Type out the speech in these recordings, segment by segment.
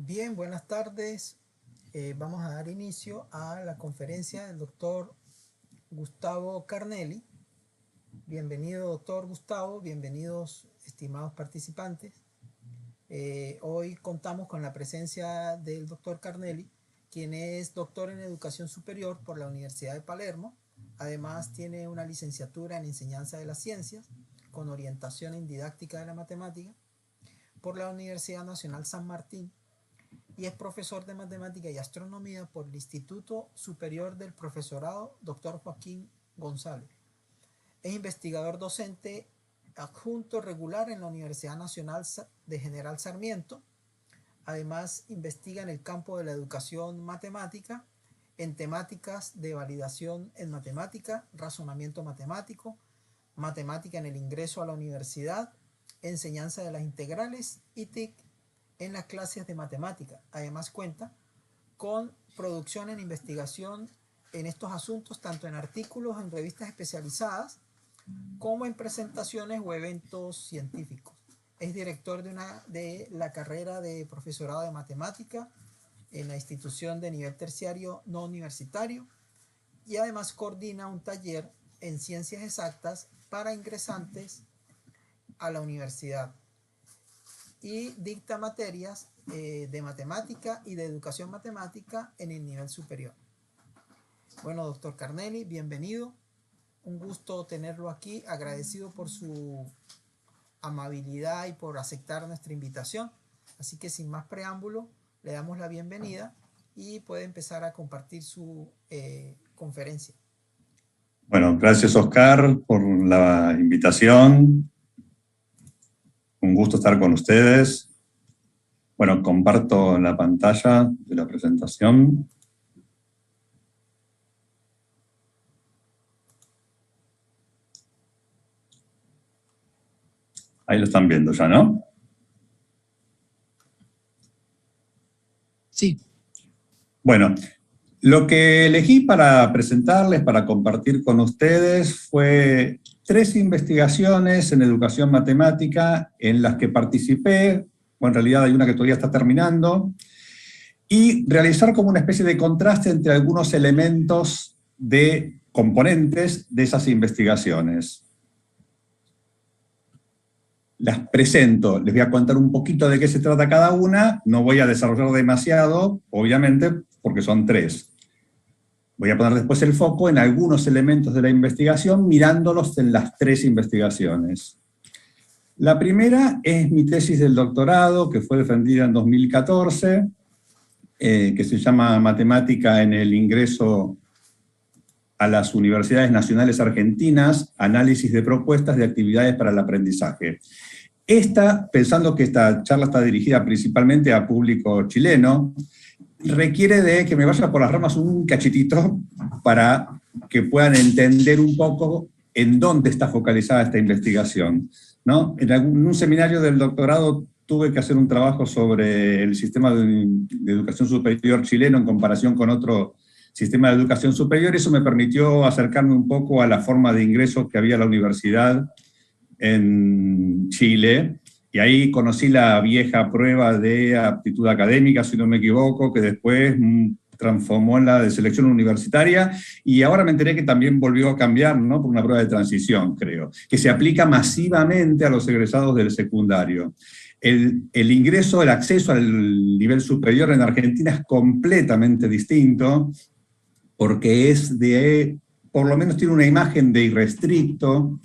Bien, buenas tardes. Vamos a dar inicio a la conferencia del doctor Gustavo Carnelli. Bienvenido, doctor Gustavo, bienvenidos, estimados participantes. Hoy contamos con la presencia del doctor Carnelli, quien es doctor en educación superior por la Universidad de Palermo. Además tiene una licenciatura en enseñanza de las ciencias, con orientación en didáctica de la matemática, por la Universidad Nacional San Martín, y es profesor de matemática y astronomía por el Instituto Superior del Profesorado Dr. Joaquín González. Es investigador docente adjunto regular en la Universidad Nacional de General Sarmiento. Además, investiga en el campo de la educación matemática, en temáticas de validación en matemática, razonamiento matemático, matemática en el ingreso a la universidad, enseñanza de las integrales y TIC en las clases de matemática. Además cuenta con producción en investigación en estos asuntos, tanto en artículos en revistas especializadas como en presentaciones o eventos científicos. Es director de la carrera de profesorado de matemática en la institución de nivel terciario no universitario y además coordina un taller en ciencias exactas para ingresantes a la universidad y dicta materias de matemática y de educación matemática en el nivel superior. Bueno, doctor Carnelli, bienvenido. Un gusto tenerlo aquí, agradecido por su amabilidad y por aceptar nuestra invitación. Así que sin más preámbulo, le damos la bienvenida y puede empezar a compartir su conferencia. Bueno, gracias Oscar por la invitación. Un gusto estar con ustedes. Bueno, comparto la pantalla de la presentación. Ahí lo están viendo ya, ¿no? Sí. Bueno, lo que elegí para presentarles, para compartir con ustedes, fue 3 investigaciones en educación matemática en las que participé. Bueno, en realidad hay una que todavía está terminando, y realizar como una especie de contraste entre algunos elementos de componentes de esas investigaciones. Las presento, les voy a contar un poquito de qué se trata cada una, no voy a desarrollar demasiado, obviamente, porque son 3. Voy a poner después el foco en algunos elementos de la investigación, mirándolos en las 3 investigaciones. La primera es mi tesis del doctorado, que fue defendida en 2014, que se llama Matemática en el ingreso a las Universidades Nacionales Argentinas, análisis de propuestas de actividades para el aprendizaje. Pensando que esta charla está dirigida principalmente a público chileno, requiere de que me vaya por las ramas un cachitito para que puedan entender un poco en dónde está focalizada esta investigación, ¿no? En un seminario del doctorado tuve que hacer un trabajo sobre el sistema de educación superior chileno en comparación con otro sistema de educación superior. Eso me permitió acercarme un poco a la forma de ingreso que había a la universidad en Chile, y ahí conocí la vieja prueba de aptitud académica, si no me equivoco, que después transformó en la de selección universitaria, y ahora me enteré que también volvió a cambiar, ¿no? Por una prueba de transición, creo, que se aplica masivamente a los egresados del secundario. El ingreso, el acceso al nivel superior en Argentina es completamente distinto, porque es por lo menos tiene una imagen de irrestricto.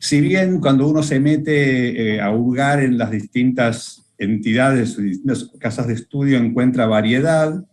Si bien cuando uno se mete a hurgar en las distintas entidades, distintas casas de estudio, encuentra variedad,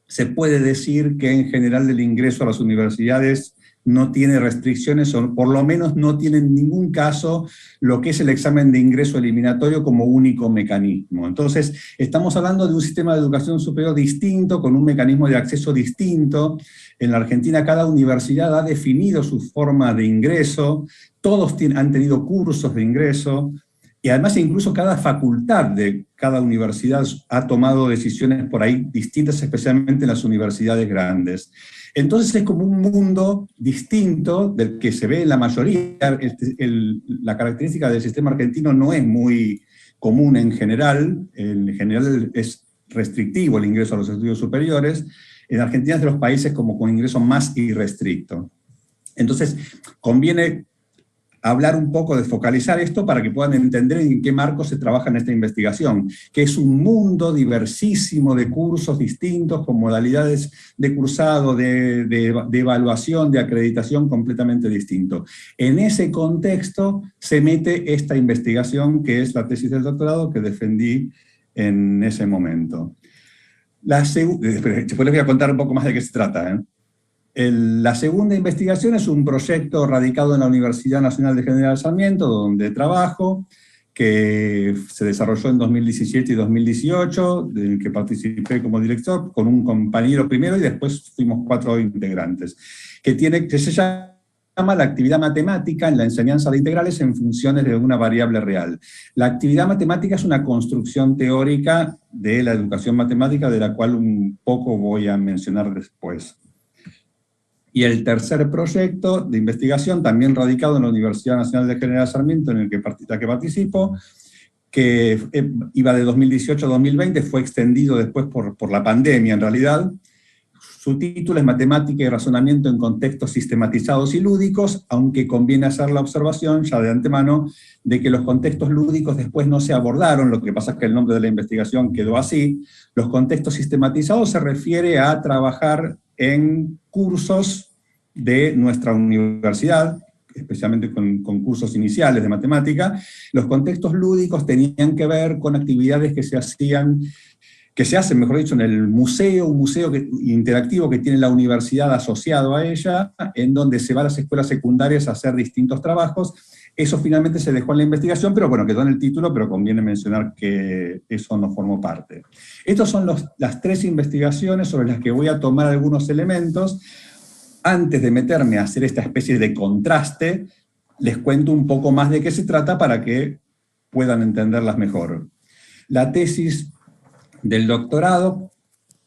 se puede decir que en general el ingreso a las universidades no tiene restricciones, o por lo menos no tiene en ningún caso lo que es el examen de ingreso eliminatorio como único mecanismo. Entonces, estamos hablando de un sistema de educación superior distinto, con un mecanismo de acceso distinto. En la Argentina cada universidad ha definido su forma de ingreso, todos han tenido cursos de ingreso, y además incluso cada facultad de cada universidad ha tomado decisiones por ahí distintas, especialmente en las universidades grandes. Entonces es como un mundo distinto del que se ve en la mayoría. La característica del sistema argentino no es muy común en general es restrictivo el ingreso a los estudios superiores, en Argentina es de los países como con ingreso más irrestricto. Entonces, conviene hablar un poco de focalizar esto para que puedan entender en qué marco se trabaja en esta investigación, que es un mundo diversísimo de cursos distintos, con modalidades de cursado, de evaluación, de acreditación completamente distinto. En ese contexto se mete esta investigación, que es la tesis del doctorado que defendí en ese momento. Después les voy a contar un poco más de qué se trata, ¿eh? La segunda investigación es un proyecto radicado en la Universidad Nacional de General Sarmiento, donde trabajo, que se desarrolló en 2017 y 2018, en el que participé como director, con un compañero primero y después fuimos 4 integrantes, que se llama la actividad matemática en la enseñanza de integrales en funciones de una variable real. La actividad matemática es una construcción teórica de la educación matemática, de la cual un poco voy a mencionar después. Y el tercer proyecto de investigación, también radicado en la Universidad Nacional de General Sarmiento, en el que participo, que iba de 2018 a 2020, fue extendido después por la pandemia en realidad. Su título es Matemática y Razonamiento en Contextos Sistematizados y Lúdicos, aunque conviene hacer la observación ya de antemano de que los contextos lúdicos después no se abordaron, lo que pasa es que el nombre de la investigación quedó así. Los contextos sistematizados se refiere a trabajar en cursos de nuestra universidad, especialmente con cursos iniciales de matemática. Los contextos lúdicos tenían que ver con actividades que se hacen, mejor dicho, en el museo, un museo interactivo que tiene la universidad asociado a ella, en donde se va a las escuelas secundarias a hacer distintos trabajos. Eso finalmente se dejó en la investigación, pero bueno, quedó en el título, pero conviene mencionar que eso no formó parte. Estas son las 3 investigaciones sobre las que voy a tomar algunos elementos. Antes de meterme a hacer esta especie de contraste, les cuento un poco más de qué se trata para que puedan entenderlas mejor. La tesis del doctorado,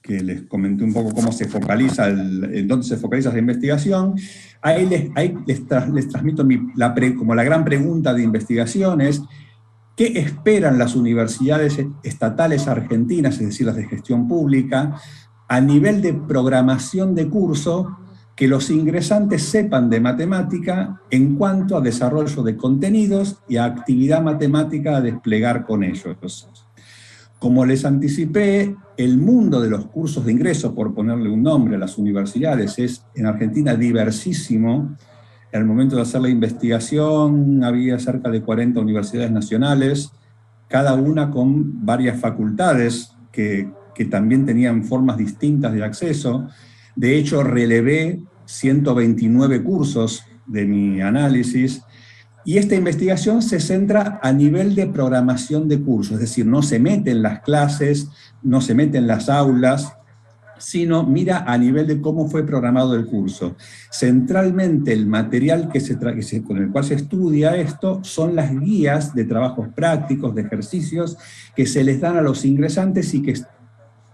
que les comenté un poco cómo se focaliza, en dónde se focaliza la investigación, ahí les transmito como la gran pregunta de investigación es, ¿qué esperan las universidades estatales argentinas, es decir, las de gestión pública, a nivel de programación de curso, que los ingresantes sepan de matemática en cuanto a desarrollo de contenidos y a actividad matemática a desplegar con ellos? Como les anticipé, el mundo de los cursos de ingreso, por ponerle un nombre a las universidades, es en Argentina diversísimo. En el momento de hacer la investigación había cerca de 40 universidades nacionales, cada una con varias facultades que también tenían formas distintas de acceso. De hecho, relevé 129 cursos de mi análisis, y esta investigación se centra a nivel de programación de cursos, es decir, no se mete en las clases, no se mete en las aulas, sino mira a nivel de cómo fue programado el curso. Centralmente el material con el cual se estudia esto son las guías de trabajos prácticos, de ejercicios, que se les dan a los ingresantes y que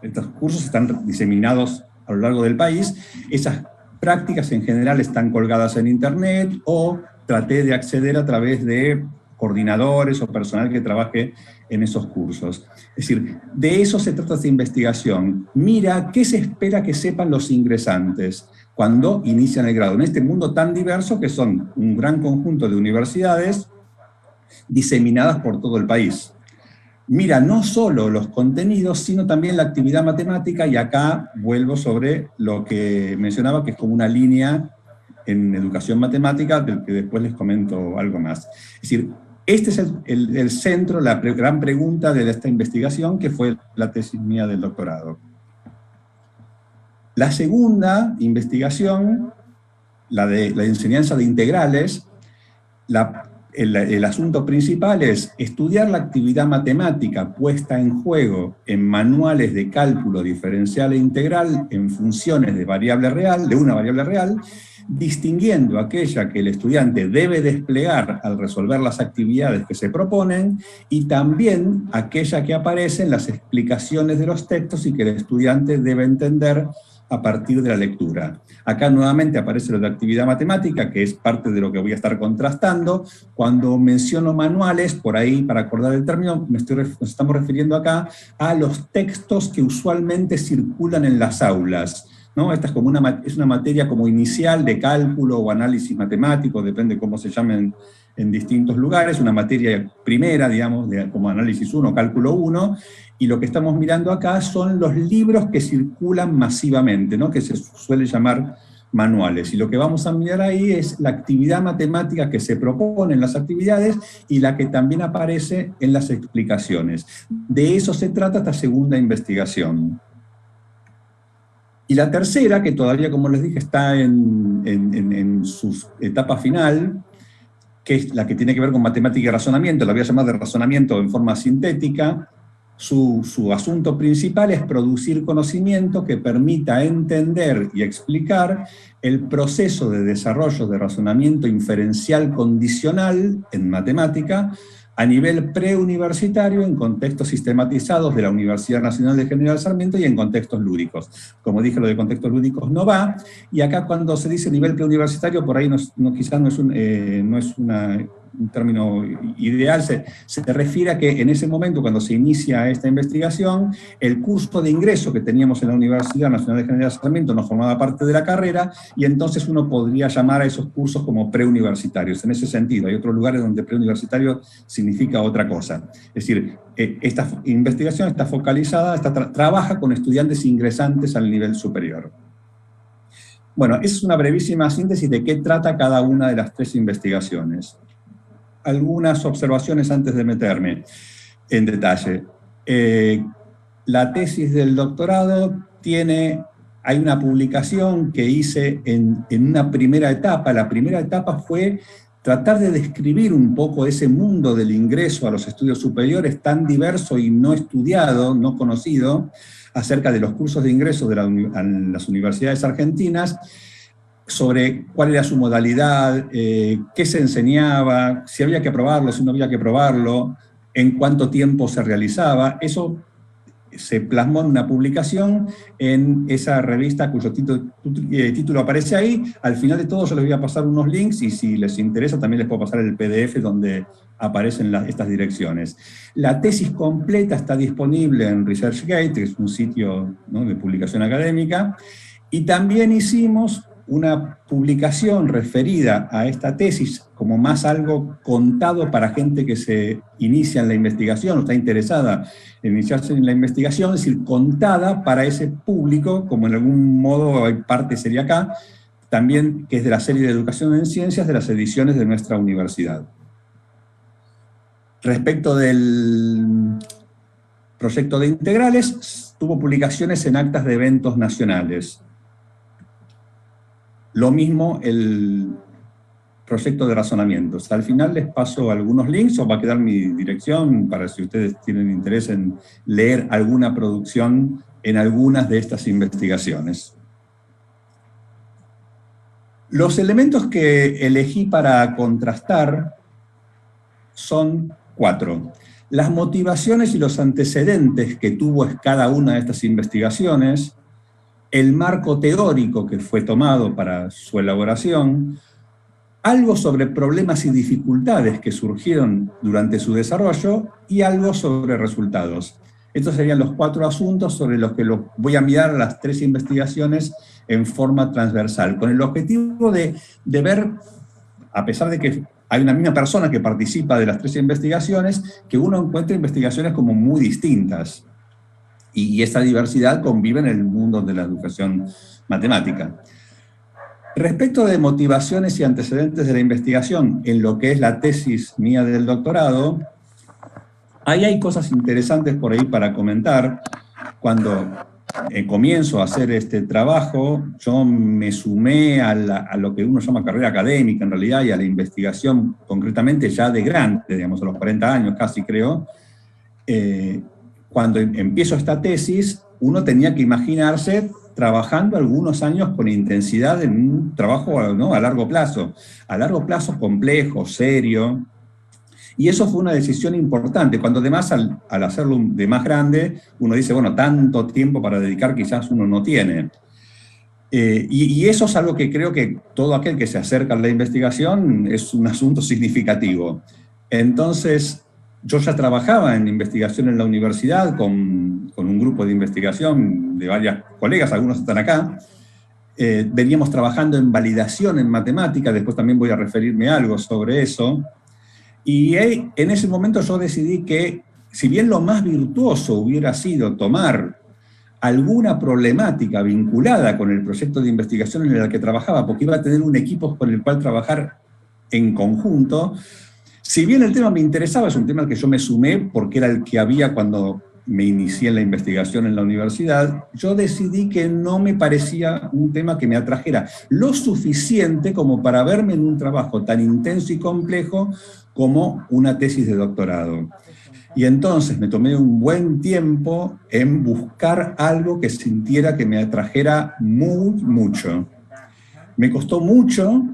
estos cursos están diseminados a lo largo del país. Esas prácticas en general están colgadas en internet o traté de acceder a través de coordinadores o personal que trabaje en esos cursos. Es decir, de eso se trata esta investigación. Mira qué se espera que sepan los ingresantes cuando inician el grado, en este mundo tan diverso que son un gran conjunto de universidades diseminadas por todo el país. Mira no solo los contenidos, sino también la actividad matemática, y acá vuelvo sobre lo que mencionaba, que es como una línea en educación matemática, del que después les comento algo más. Es decir, este es el centro, la gran pregunta de esta investigación, que fue la tesis mía del doctorado. La segunda investigación, la de la enseñanza de integrales, el asunto principal es estudiar la actividad matemática puesta en juego en manuales de cálculo diferencial e integral en funciones de variable real, de una variable real, distinguiendo aquella que el estudiante debe desplegar al resolver las actividades que se proponen, y también aquella que aparece en las explicaciones de los textos y que el estudiante debe entender a partir de la lectura. Acá nuevamente aparece lo de actividad matemática, que es parte de lo que voy a estar contrastando. Cuando menciono manuales, por ahí, para acordar el término, nos estamos refiriendo acá a los textos que usualmente circulan en las aulas, ¿no? Esta es como es una materia como inicial de cálculo o análisis matemático, depende cómo se llamen en distintos lugares, una materia primera, digamos, como análisis 1, cálculo 1, y lo que estamos mirando acá son los libros que circulan masivamente, ¿no? Que se suele llamar manuales. Y lo que vamos a mirar ahí es la actividad matemática que se propone en las actividades y la que también aparece en las explicaciones. De eso se trata esta segunda investigación. Y la tercera, que todavía, como les dije, está en su etapa final, que es la que tiene que ver con matemática y razonamiento, la voy a llamar de razonamiento en forma sintética. Su asunto principal es producir conocimiento que permita entender y explicar el proceso de desarrollo de razonamiento inferencial condicional en matemática a nivel preuniversitario en contextos sistematizados de la Universidad Nacional de General Sarmiento y en contextos lúdicos. Como dije, lo de contextos lúdicos no va, y acá cuando se dice nivel preuniversitario, por ahí quizás no es un término ideal, se refiere a que en ese momento, cuando se inicia esta investigación, el curso de ingreso que teníamos en la Universidad Nacional de General Sarmiento no formaba parte de la carrera, y entonces uno podría llamar a esos cursos como preuniversitarios. En ese sentido, hay otros lugares donde preuniversitario significa otra cosa. Es decir, esta investigación está focalizada, trabaja con estudiantes ingresantes al nivel superior. Bueno, esa es una brevísima síntesis de qué trata cada una de las tres investigaciones. Algunas observaciones antes de meterme en detalle. La tesis del doctorado hay una publicación que hice en una primera etapa. La primera etapa fue tratar de describir un poco ese mundo del ingreso a los estudios superiores tan diverso y no estudiado, no conocido, acerca de los cursos de ingreso a las universidades argentinas, sobre cuál era su modalidad, qué se enseñaba, si había que aprobarlo, si no había que aprobarlo, en cuánto tiempo se realizaba. Eso se plasmó en una publicación en esa revista cuyo título aparece ahí. Al final de todo yo les voy a pasar unos links y si les interesa también les puedo pasar el PDF donde aparecen estas direcciones. La tesis completa está disponible en ResearchGate, que es un sitio, ¿no?, de publicación académica, y también hicimos una publicación referida a esta tesis como más algo contado para gente que se inicia en la investigación o está interesada en iniciarse en la investigación, es decir, contada para ese público, como en algún modo hay parte sería acá, también que es de la serie de Educación en Ciencias de las ediciones de nuestra universidad. Respecto del proyecto de integrales, tuvo publicaciones en actas de eventos nacionales. Lo mismo el proyecto de razonamientos. Al final les paso algunos links o va a quedar mi dirección para si ustedes tienen interés en leer alguna producción en algunas de estas investigaciones. Los elementos que elegí para contrastar son 4. Las motivaciones y los antecedentes que tuvo cada una de estas investigaciones, el marco teórico que fue tomado para su elaboración, algo sobre problemas y dificultades que surgieron durante su desarrollo y algo sobre resultados. Estos serían los 4 asuntos sobre los que voy a mirar las 3 investigaciones en forma transversal, con el objetivo de ver, a pesar de que hay una misma persona que participa de las 3 investigaciones, que uno encuentra investigaciones como muy distintas. Y esa diversidad convive en el mundo de la educación matemática. Respecto de motivaciones y antecedentes de la investigación en lo que es la tesis mía del doctorado, ahí hay cosas interesantes por ahí para comentar. Cuando comienzo a hacer este trabajo, yo me sumé a lo que uno llama carrera académica en realidad y a la investigación concretamente ya de grande, digamos a los 40 años casi creo. Cuando empiezo esta tesis, uno tenía que imaginarse trabajando algunos años con intensidad en un trabajo, ¿no?, a largo plazo complejo, serio, y eso fue una decisión importante, cuando además al hacerlo de más grande, uno dice, bueno, tanto tiempo para dedicar quizás uno no tiene. Y eso es algo que creo que todo aquel que se acerca a la investigación es un asunto significativo. Entonces, yo ya trabajaba en investigación en la universidad con un grupo de investigación de varios colegas, algunos están acá. Veníamos trabajando en validación en matemática, después también voy a referirme algo sobre eso. Y en ese momento yo decidí que, si bien lo más virtuoso hubiera sido tomar alguna problemática vinculada con el proyecto de investigación en el que trabajaba, porque iba a tener un equipo con el cual trabajar en conjunto, si bien el tema me interesaba, es un tema al que yo me sumé porque era el que había cuando me inicié en la investigación en la universidad, yo decidí que no me parecía un tema que me atrajera lo suficiente como para verme en un trabajo tan intenso y complejo como una tesis de doctorado. Y entonces me tomé un buen tiempo en buscar algo que sintiera que me atrajera mucho. Me costó mucho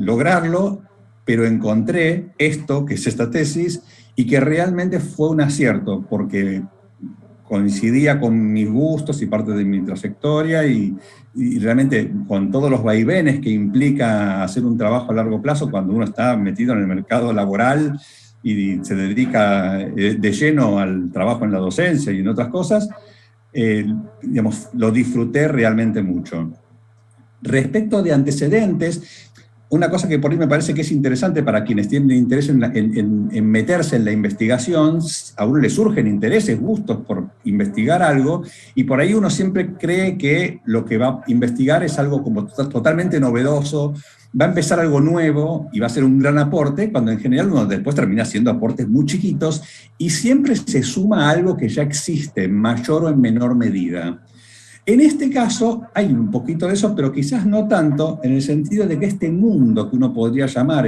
lograrlo, pero encontré esto, que es esta tesis, y que realmente fue un acierto, porque coincidía con mis gustos y parte de mi trayectoria, y realmente con todos los vaivenes que implica hacer un trabajo a largo plazo cuando uno está metido en el mercado laboral y se dedica de lleno al trabajo en la docencia y en otras cosas, digamos, lo disfruté realmente mucho. Respecto de antecedentes, una cosa que por ahí me parece que es interesante para quienes tienen interés en meterse en la investigación, a uno le surgen intereses, gustos por investigar algo, y por ahí uno siempre cree que lo que va a investigar es algo como totalmente novedoso, va a empezar algo nuevo y va a ser un gran aporte, cuando en general uno después termina haciendo aportes muy chiquitos, y siempre se suma a algo que ya existe, en mayor o en menor medida. En este caso hay un poquito de eso, pero quizás no tanto, en el sentido de que este mundo que uno podría llamar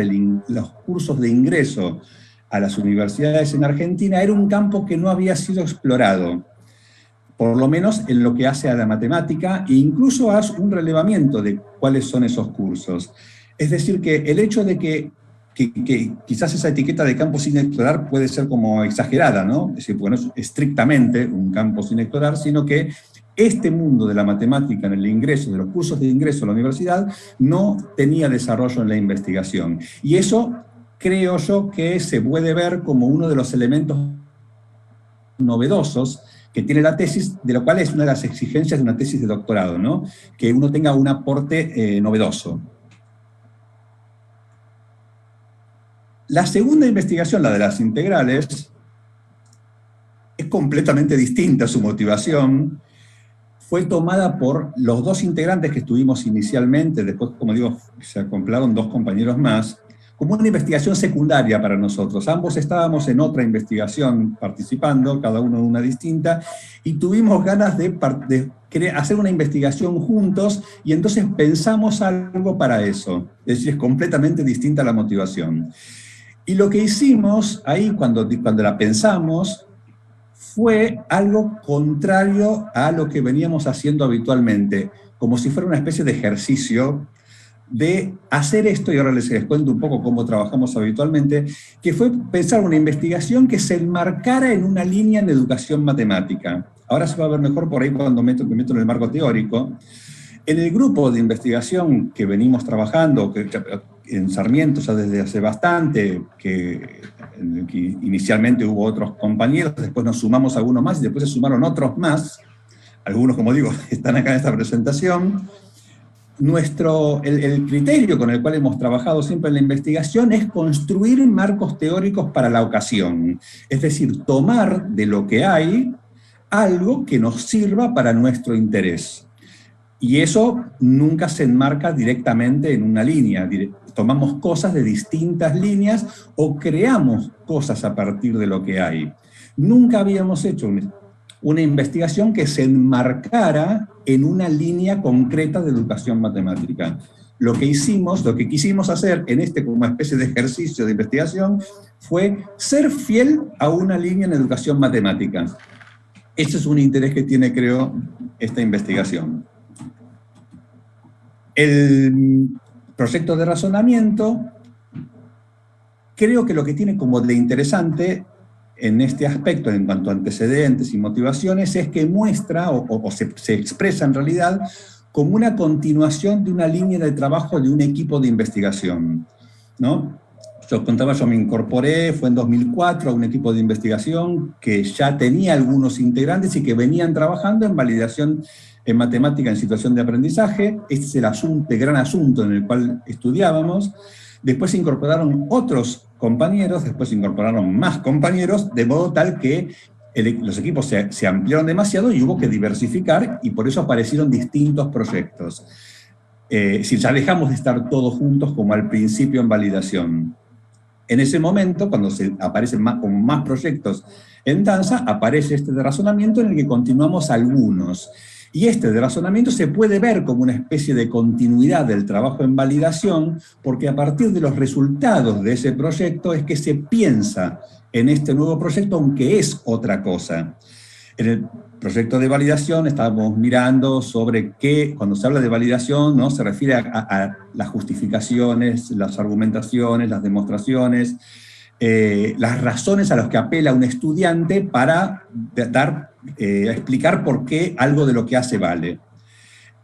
los cursos de ingreso a las universidades en Argentina era un campo que no había sido explorado, por lo menos en lo que hace a la matemática, e incluso haz un relevamiento de cuáles son esos cursos. Es decir, que el hecho de que quizás esa etiqueta de campo sin explorar puede ser como exagerada, ¿no? Es decir, porque no es estrictamente un campo sin explorar, sino que este mundo de la matemática en el ingreso, de los cursos de ingreso a la universidad, no tenía desarrollo en la investigación. Y eso creo yo que se puede ver como uno de los elementos novedosos que tiene la tesis, de lo cual es una de las exigencias de una tesis de doctorado, ¿no? Que uno tenga un aporte novedoso. La segunda investigación, la de las integrales, es completamente distinta su motivación. Fue tomada por los dos integrantes que estuvimos inicialmente, después, como digo, se acoplaron dos compañeros más, como una investigación secundaria para nosotros. Ambos estábamos en otra investigación participando, cada uno en una distinta, y tuvimos ganas de hacer una investigación juntos, y entonces pensamos algo para eso. Es decir, es completamente distinta la motivación. Y lo que hicimos ahí, cuando la pensamos, fue algo contrario a lo que veníamos haciendo habitualmente, como si fuera una especie de ejercicio de hacer esto, y ahora les cuento un poco cómo trabajamos habitualmente, que fue pensar una investigación que se enmarcara en una línea en educación matemática. Ahora se va a ver mejor por ahí cuando me meto en el marco teórico. En el grupo de investigación que venimos trabajando, en Sarmiento ya desde hace bastante, que inicialmente hubo otros compañeros, después nos sumamos algunos más y después se sumaron otros más, algunos, como digo, están acá en esta presentación. El criterio con el cual hemos trabajado siempre en la investigación es construir marcos teóricos para la ocasión, es decir, tomar de lo que hay algo que nos sirva para nuestro interés. Y eso nunca se enmarca directamente en una línea. Tomamos cosas de distintas líneas o creamos cosas a partir de lo que hay. Nunca habíamos hecho una investigación que se enmarcara en una línea concreta de educación matemática. Lo que quisimos hacer en como especie de ejercicio de investigación fue ser fiel a una línea en educación matemática. Ese es un interés que tiene, creo, esta investigación. El proyecto de razonamiento, creo que lo que tiene como de interesante en este aspecto, en cuanto a antecedentes y motivaciones, es que muestra, o se expresa en realidad, como una continuación de una línea de trabajo de un equipo de investigación, ¿no? Yo me incorporé, fue en 2004, a un equipo de investigación que ya tenía algunos integrantes y que venían trabajando en validación en matemática en situación de aprendizaje. Este es el gran asunto en el cual estudiábamos. Después se incorporaron otros compañeros, después se incorporaron más compañeros, de modo tal que los equipos se ampliaron demasiado y hubo que diversificar, y por eso aparecieron distintos proyectos. Si ya dejamos de estar todos juntos como al principio en validación. En ese momento, cuando se aparecen como más proyectos en danza, aparece este de razonamiento en el que continuamos algunos. Y este de razonamiento se puede ver como una especie de continuidad del trabajo en validación, porque a partir de los resultados de ese proyecto es que se piensa en este nuevo proyecto, aunque es otra cosa. En el proyecto de validación estábamos mirando sobre qué, cuando se habla de validación, ¿no?, se refiere a las justificaciones, las argumentaciones, las demostraciones, las razones a las que apela un estudiante para explicar por qué algo de lo que hace vale.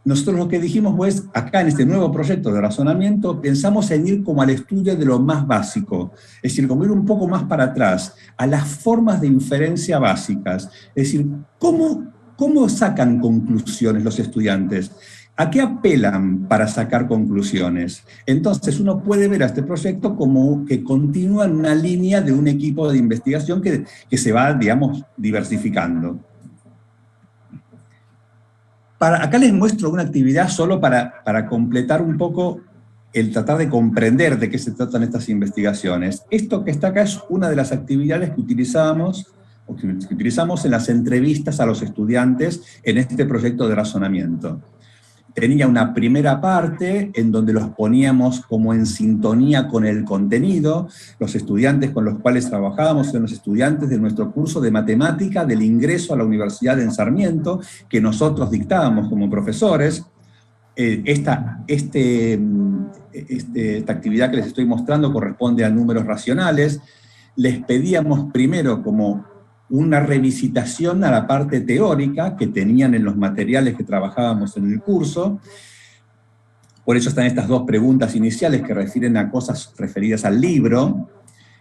Nosotros lo que dijimos, pues, acá en este nuevo proyecto de razonamiento, pensamos en ir como al estudio de lo más básico, es decir, como ir un poco más para atrás, a las formas de inferencia básicas, es decir, ¿cómo sacan conclusiones los estudiantes? ¿A qué apelan para sacar conclusiones? Entonces uno puede ver a este proyecto como que continúa en una línea de un equipo de investigación que se va, digamos, diversificando. Acá les muestro una actividad solo para completar un poco el tratar de comprender de qué se tratan estas investigaciones. Esto que está acá es una de las actividades que utilizamos en las entrevistas a los estudiantes en este proyecto de razonamiento. Tenía una primera parte en donde los poníamos como en sintonía con el contenido. Los estudiantes con los cuales trabajábamos eran los estudiantes de nuestro curso de matemática del ingreso a la Universidad en Sarmiento, que nosotros dictábamos como profesores. Esta actividad que les estoy mostrando corresponde a números racionales. Les pedíamos primero como una revisitación a la parte teórica que tenían en los materiales que trabajábamos en el curso. Por eso están estas dos preguntas iniciales que refieren a cosas referidas al libro.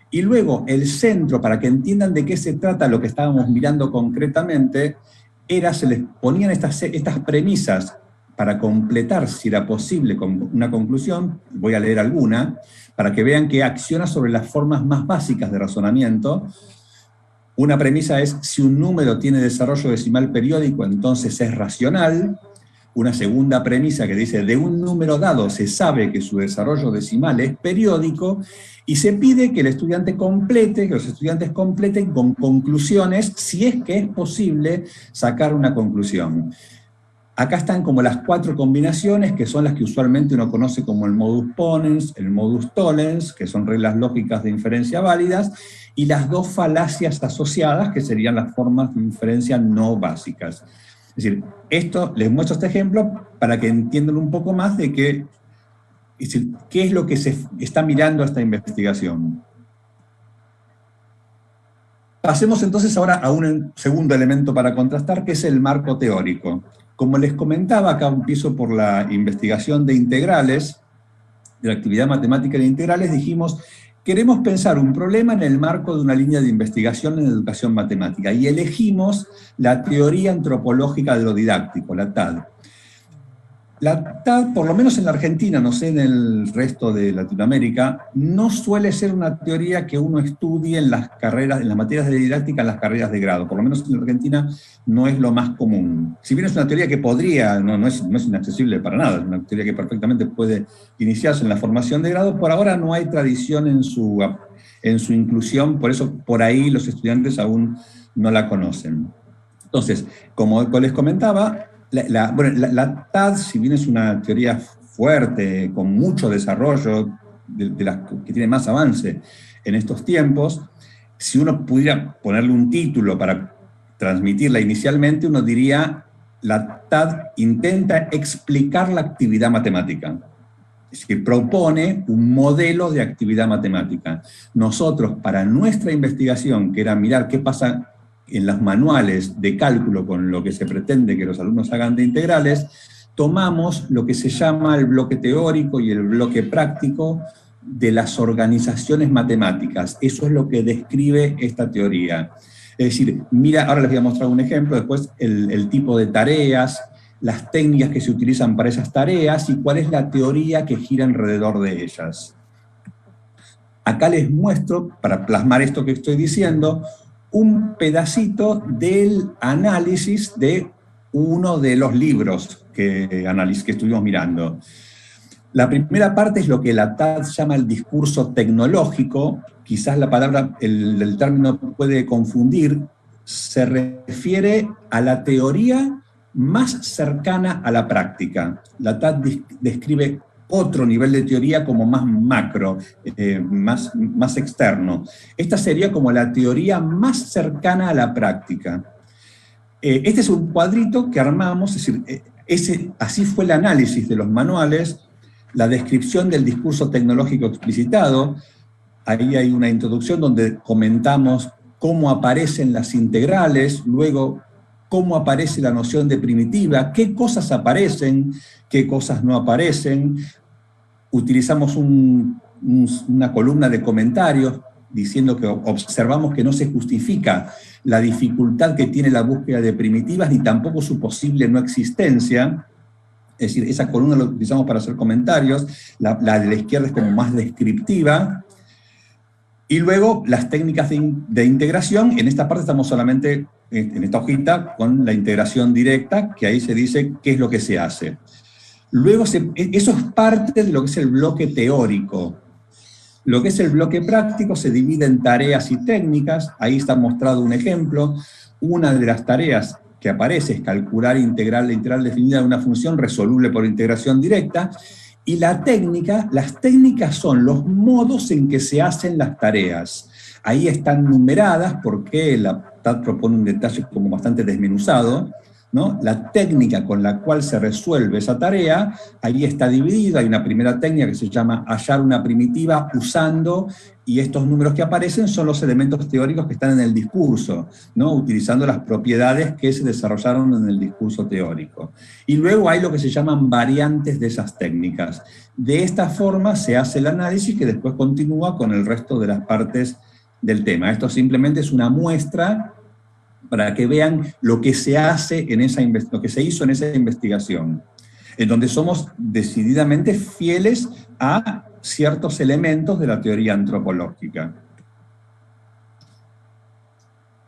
Y luego el centro, para que entiendan de qué se trata lo que estábamos mirando concretamente, se les ponían estas premisas para completar, si era posible, con una conclusión. Voy a leer alguna, para que vean que acciona sobre las formas más básicas de razonamiento. Una premisa es, si un número tiene desarrollo decimal periódico, entonces es racional. Una segunda premisa que dice, de un número dado se sabe que su desarrollo decimal es periódico, y se pide que los estudiantes completen con conclusiones, si es que es posible sacar una conclusión. Acá están como las 4 combinaciones, que son las que usualmente uno conoce como el modus ponens, el modus tollens, que son reglas lógicas de inferencia válidas, y las 2 falacias asociadas, que serían las formas de inferencia no básicas. Es decir, les muestro este ejemplo para que entiendan un poco más de qué es lo que se está mirando a esta investigación. Pasemos entonces ahora a un segundo elemento para contrastar, que es el marco teórico. Como les comentaba, acá empiezo por la investigación de integrales, de la actividad matemática de integrales. Dijimos, queremos pensar un problema en el marco de una línea de investigación en educación matemática, y elegimos la teoría antropológica de lo didáctico, la TAD. La TAD, por lo menos en la Argentina, no sé en el resto de Latinoamérica, no suele ser una teoría que uno estudie en las carreras, en las materias de didáctica, en las carreras de grado. Por lo menos en la Argentina no es lo más común. Si bien es una teoría que podría, no es inaccesible para nada, es una teoría que perfectamente puede iniciarse en la formación de grado, por ahora no hay tradición en su inclusión, por eso por ahí los estudiantes aún no la conocen. Entonces, como les comentaba, la TAD, si bien es una teoría fuerte, con mucho desarrollo, de las que tiene más avance en estos tiempos, si uno pudiera ponerle un título para transmitirla inicialmente, uno diría, la TAD intenta explicar la actividad matemática. Es decir, propone un modelo de actividad matemática. Nosotros, para nuestra investigación, que era mirar qué pasa en los manuales de cálculo con lo que se pretende que los alumnos hagan de integrales, tomamos lo que se llama el bloque teórico y el bloque práctico de las organizaciones matemáticas. Eso es lo que describe esta teoría. Es decir, mira, ahora les voy a mostrar un ejemplo, después el tipo de tareas, las técnicas que se utilizan para esas tareas y cuál es la teoría que gira alrededor de ellas. Acá les muestro, para plasmar esto que estoy diciendo, un pedacito del análisis de uno de los libros que estuvimos mirando. La primera parte es lo que la TAD llama el discurso tecnológico. Quizás la palabra, el término puede confundir. Se refiere a la teoría más cercana a la práctica. La TAD describe otro nivel de teoría como más macro, más externo. Esta sería como la teoría más cercana a la práctica. Este es un cuadrito que armamos, es decir, así fue el análisis de los manuales, la descripción del discurso tecnológico explicitado. Ahí hay una introducción donde comentamos cómo aparecen las integrales, luego cómo aparece la noción de primitiva, qué cosas aparecen, qué cosas no aparecen. Utilizamos una columna de comentarios diciendo que observamos que no se justifica la dificultad que tiene la búsqueda de primitivas ni tampoco su posible no existencia. Es decir, esa columna la utilizamos para hacer comentarios, la de la izquierda es como más descriptiva. Y luego las técnicas de integración, en esta parte estamos solamente, en esta hojita, con la integración directa, que ahí se dice qué es lo que se hace. Luego, eso es parte de lo que es el bloque teórico. Lo que es el bloque práctico se divide en tareas y técnicas, ahí está mostrado un ejemplo. Una de las tareas que aparece es calcular la integral definida de una función resoluble por integración directa, y las técnicas son los modos en que se hacen las tareas. Ahí están numeradas porque la TAD propone un detalle como bastante desmenuzado, ¿no? La técnica con la cual se resuelve esa tarea, ahí está dividida, hay una primera técnica que se llama hallar una primitiva usando, y estos números que aparecen son los elementos teóricos que están en el discurso, ¿no? Utilizando las propiedades que se desarrollaron en el discurso teórico. Y luego hay lo que se llaman variantes de esas técnicas. De esta forma se hace el análisis que después continúa con el resto de las partes del tema. Esto simplemente es una muestra para que vean lo que se hace lo que se hizo en esa investigación, en donde somos decididamente fieles a ciertos elementos de la teoría antropológica.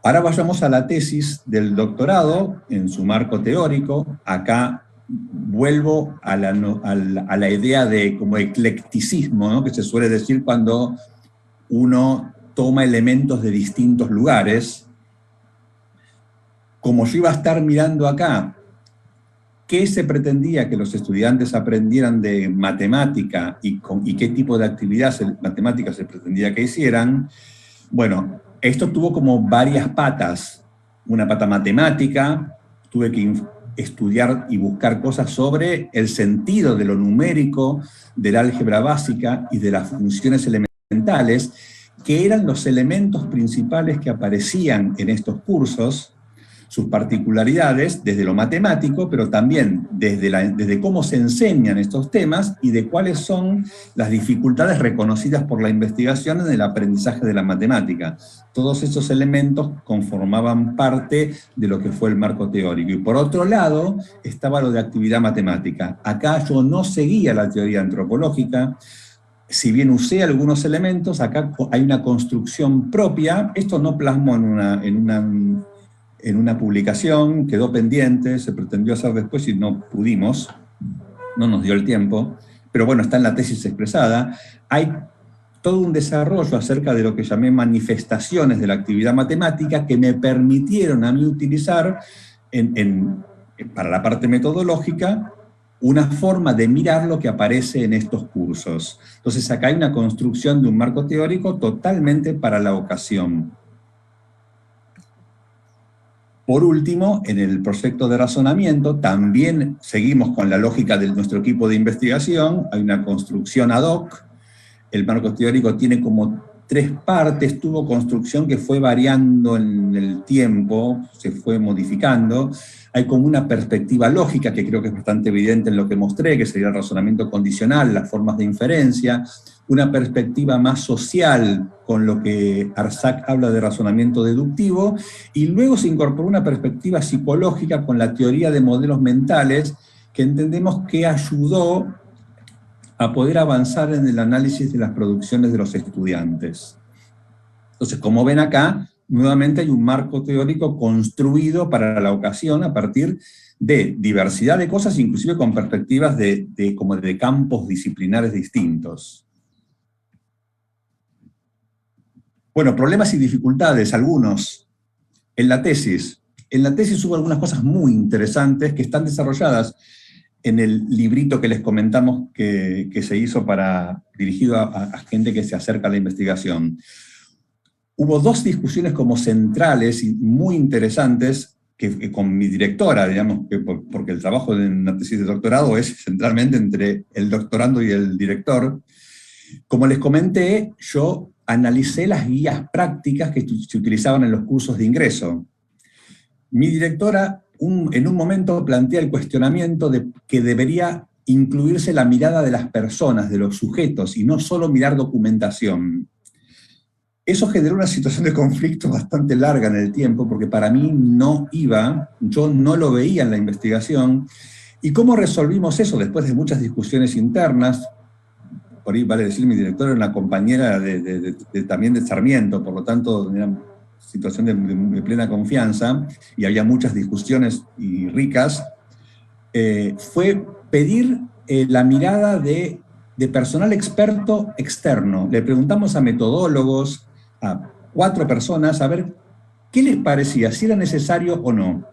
Ahora vayamos a la tesis del doctorado, en su marco teórico. Acá vuelvo a la idea de como eclecticismo, ¿no? Que se suele decir cuando uno toma elementos de distintos lugares. Como yo iba a estar mirando acá, ¿qué se pretendía que los estudiantes aprendieran de matemática y qué tipo de actividad matemática se pretendía que hicieran? Bueno, esto tuvo como varias patas. Una pata matemática, tuve que estudiar y buscar cosas sobre el sentido de lo numérico, del álgebra básica y de las funciones elementales, que eran los elementos principales que aparecían en estos cursos, sus particularidades desde lo matemático, pero también desde cómo se enseñan estos temas y de cuáles son las dificultades reconocidas por la investigación en el aprendizaje de la matemática. Todos esos elementos conformaban parte de lo que fue el marco teórico. Y por otro lado, estaba lo de actividad matemática. Acá yo no seguía la teoría antropológica. Si bien usé algunos elementos, acá hay una construcción propia. Esto no plasmó en una publicación, quedó pendiente, se pretendió hacer después y no pudimos, no nos dio el tiempo, pero bueno, está en la tesis expresada. Hay todo un desarrollo acerca de lo que llamé manifestaciones de la actividad matemática que me permitieron a mí utilizar para la parte metodológica una forma de mirar lo que aparece en estos cursos. Entonces acá hay una construcción de un marco teórico totalmente para la ocasión. Por último, en el proyecto de razonamiento también seguimos con la lógica de nuestro equipo de investigación, hay una construcción ad hoc. El marco teórico tiene como 3 partes, tuvo construcción que fue variando en el tiempo, se fue modificando. Hay como una perspectiva lógica que creo que es bastante evidente en lo que mostré, que sería el razonamiento condicional, las formas de inferencia, una perspectiva más social con lo que Arsac habla de razonamiento deductivo, y luego se incorporó una perspectiva psicológica con la teoría de modelos mentales, que entendemos que ayudó a poder avanzar en el análisis de las producciones de los estudiantes. Entonces, como ven acá, nuevamente hay un marco teórico construido para la ocasión a partir de diversidad de cosas, inclusive con perspectivas como de campos disciplinares distintos. Bueno, problemas y dificultades, algunos. En la tesis hubo algunas cosas muy interesantes que están desarrolladas en el librito que les comentamos que se hizo dirigido a gente que se acerca a la investigación. Hubo 2 discusiones como centrales y muy interesantes que con mi directora, digamos, porque el trabajo de una tesis de doctorado es centralmente entre el doctorando y el director. Como les comenté, yo analicé las guías prácticas que se utilizaban en los cursos de ingreso. Mi directora en un momento plantea el cuestionamiento de que debería incluirse la mirada de las personas, de los sujetos, y no solo mirar documentación. Eso generó una situación de conflicto bastante larga en el tiempo, porque para mí no iba, yo no lo veía en la investigación. ¿Y cómo resolvimos eso? Después de muchas discusiones internas, por ahí vale decir, mi directora era una compañera también de Sarmiento, por lo tanto, era una situación de plena confianza, y había muchas discusiones y ricas, fue pedir la mirada de personal experto externo. Le preguntamos a metodólogos, a 4 personas, a ver qué les parecía, si era necesario o no.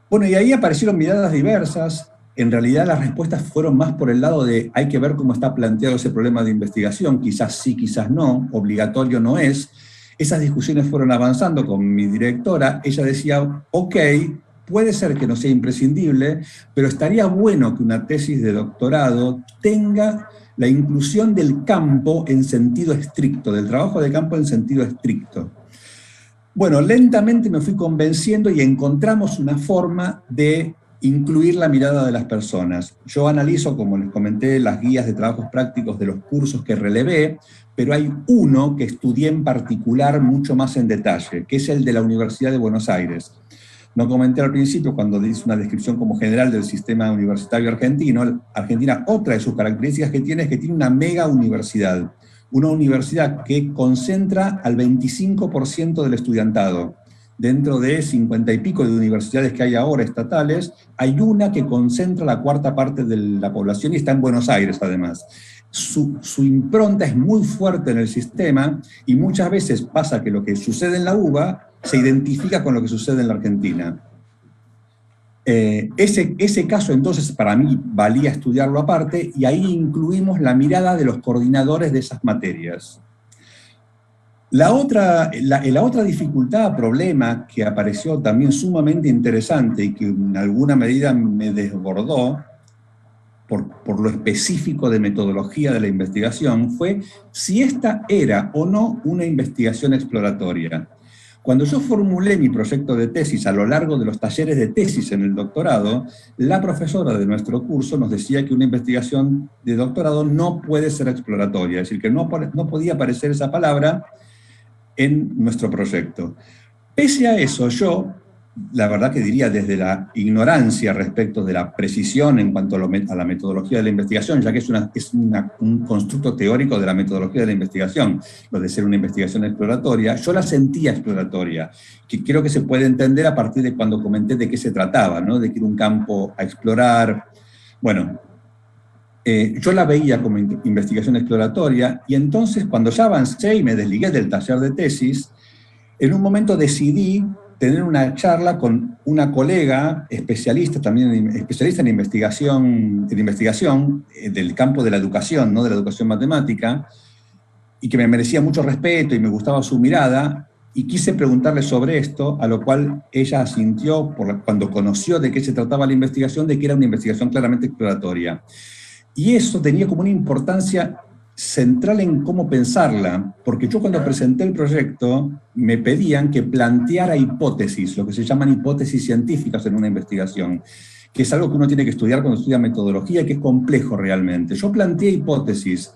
Bueno, y ahí aparecieron miradas diversas. En realidad las respuestas fueron más por el lado de hay que ver cómo está planteado ese problema de investigación, quizás sí, quizás no, obligatorio no es. Esas discusiones fueron avanzando con mi directora. Ella decía, ok, puede ser que no sea imprescindible, pero estaría bueno que una tesis de doctorado tenga la inclusión del campo en sentido estricto, del trabajo de campo en sentido estricto. Bueno, lentamente me fui convenciendo y encontramos una forma de incluir la mirada de las personas. Yo analizo, como les comenté, las guías de trabajos prácticos de los cursos que relevé, pero hay uno que estudié en particular mucho más en detalle, que es el de la Universidad de Buenos Aires. No comenté al principio, cuando hice una descripción como general del sistema universitario argentino, Argentina, otra de sus características que tiene es que tiene una mega universidad. Una universidad que concentra al 25% del estudiantado. Dentro de 50 y pico de universidades que hay ahora estatales, hay una que concentra la 1/4 parte de la población y está en Buenos Aires además. Su impronta es muy fuerte en el sistema y muchas veces pasa que lo que sucede en la UBA se identifica con lo que sucede en la Argentina. Ese caso entonces para mí valía estudiarlo aparte, y ahí incluimos la mirada de los coordinadores de esas materias. La otra dificultad, problema que apareció también sumamente interesante y que en alguna medida me desbordó por lo específico de metodología de la investigación, fue si esta era o no una investigación exploratoria. Cuando yo formulé mi proyecto de tesis a lo largo de los talleres de tesis en el doctorado, la profesora de nuestro curso nos decía que una investigación de doctorado no puede ser exploratoria, es decir, que no podía aparecer esa palabra en nuestro proyecto. Pese a eso, yo, la verdad que diría desde la ignorancia respecto de la precisión en cuanto a la metodología de la investigación, ya que es un constructo teórico de la metodología de la investigación, lo de ser una investigación exploratoria, yo la sentía exploratoria, que creo que se puede entender a partir de cuando comenté de qué se trataba, ¿no? De que era un campo a explorar. Bueno, yo la veía como investigación exploratoria, y entonces cuando ya avancé y me desligué del taller de tesis, en un momento decidí tener una charla con una colega especialista, también especialista en investigación del campo de la educación, ¿no? De la educación matemática, y que me merecía mucho respeto y me gustaba su mirada, y quise preguntarle sobre esto, a lo cual ella asintió cuando conoció de qué se trataba la investigación, de que era una investigación claramente exploratoria. Y eso tenía como una importancia central en cómo pensarla, porque yo cuando presenté el proyecto me pedían que planteara hipótesis, lo que se llaman hipótesis científicas en una investigación, que es algo que uno tiene que estudiar cuando estudia metodología, y que es complejo realmente. Yo planteé hipótesis,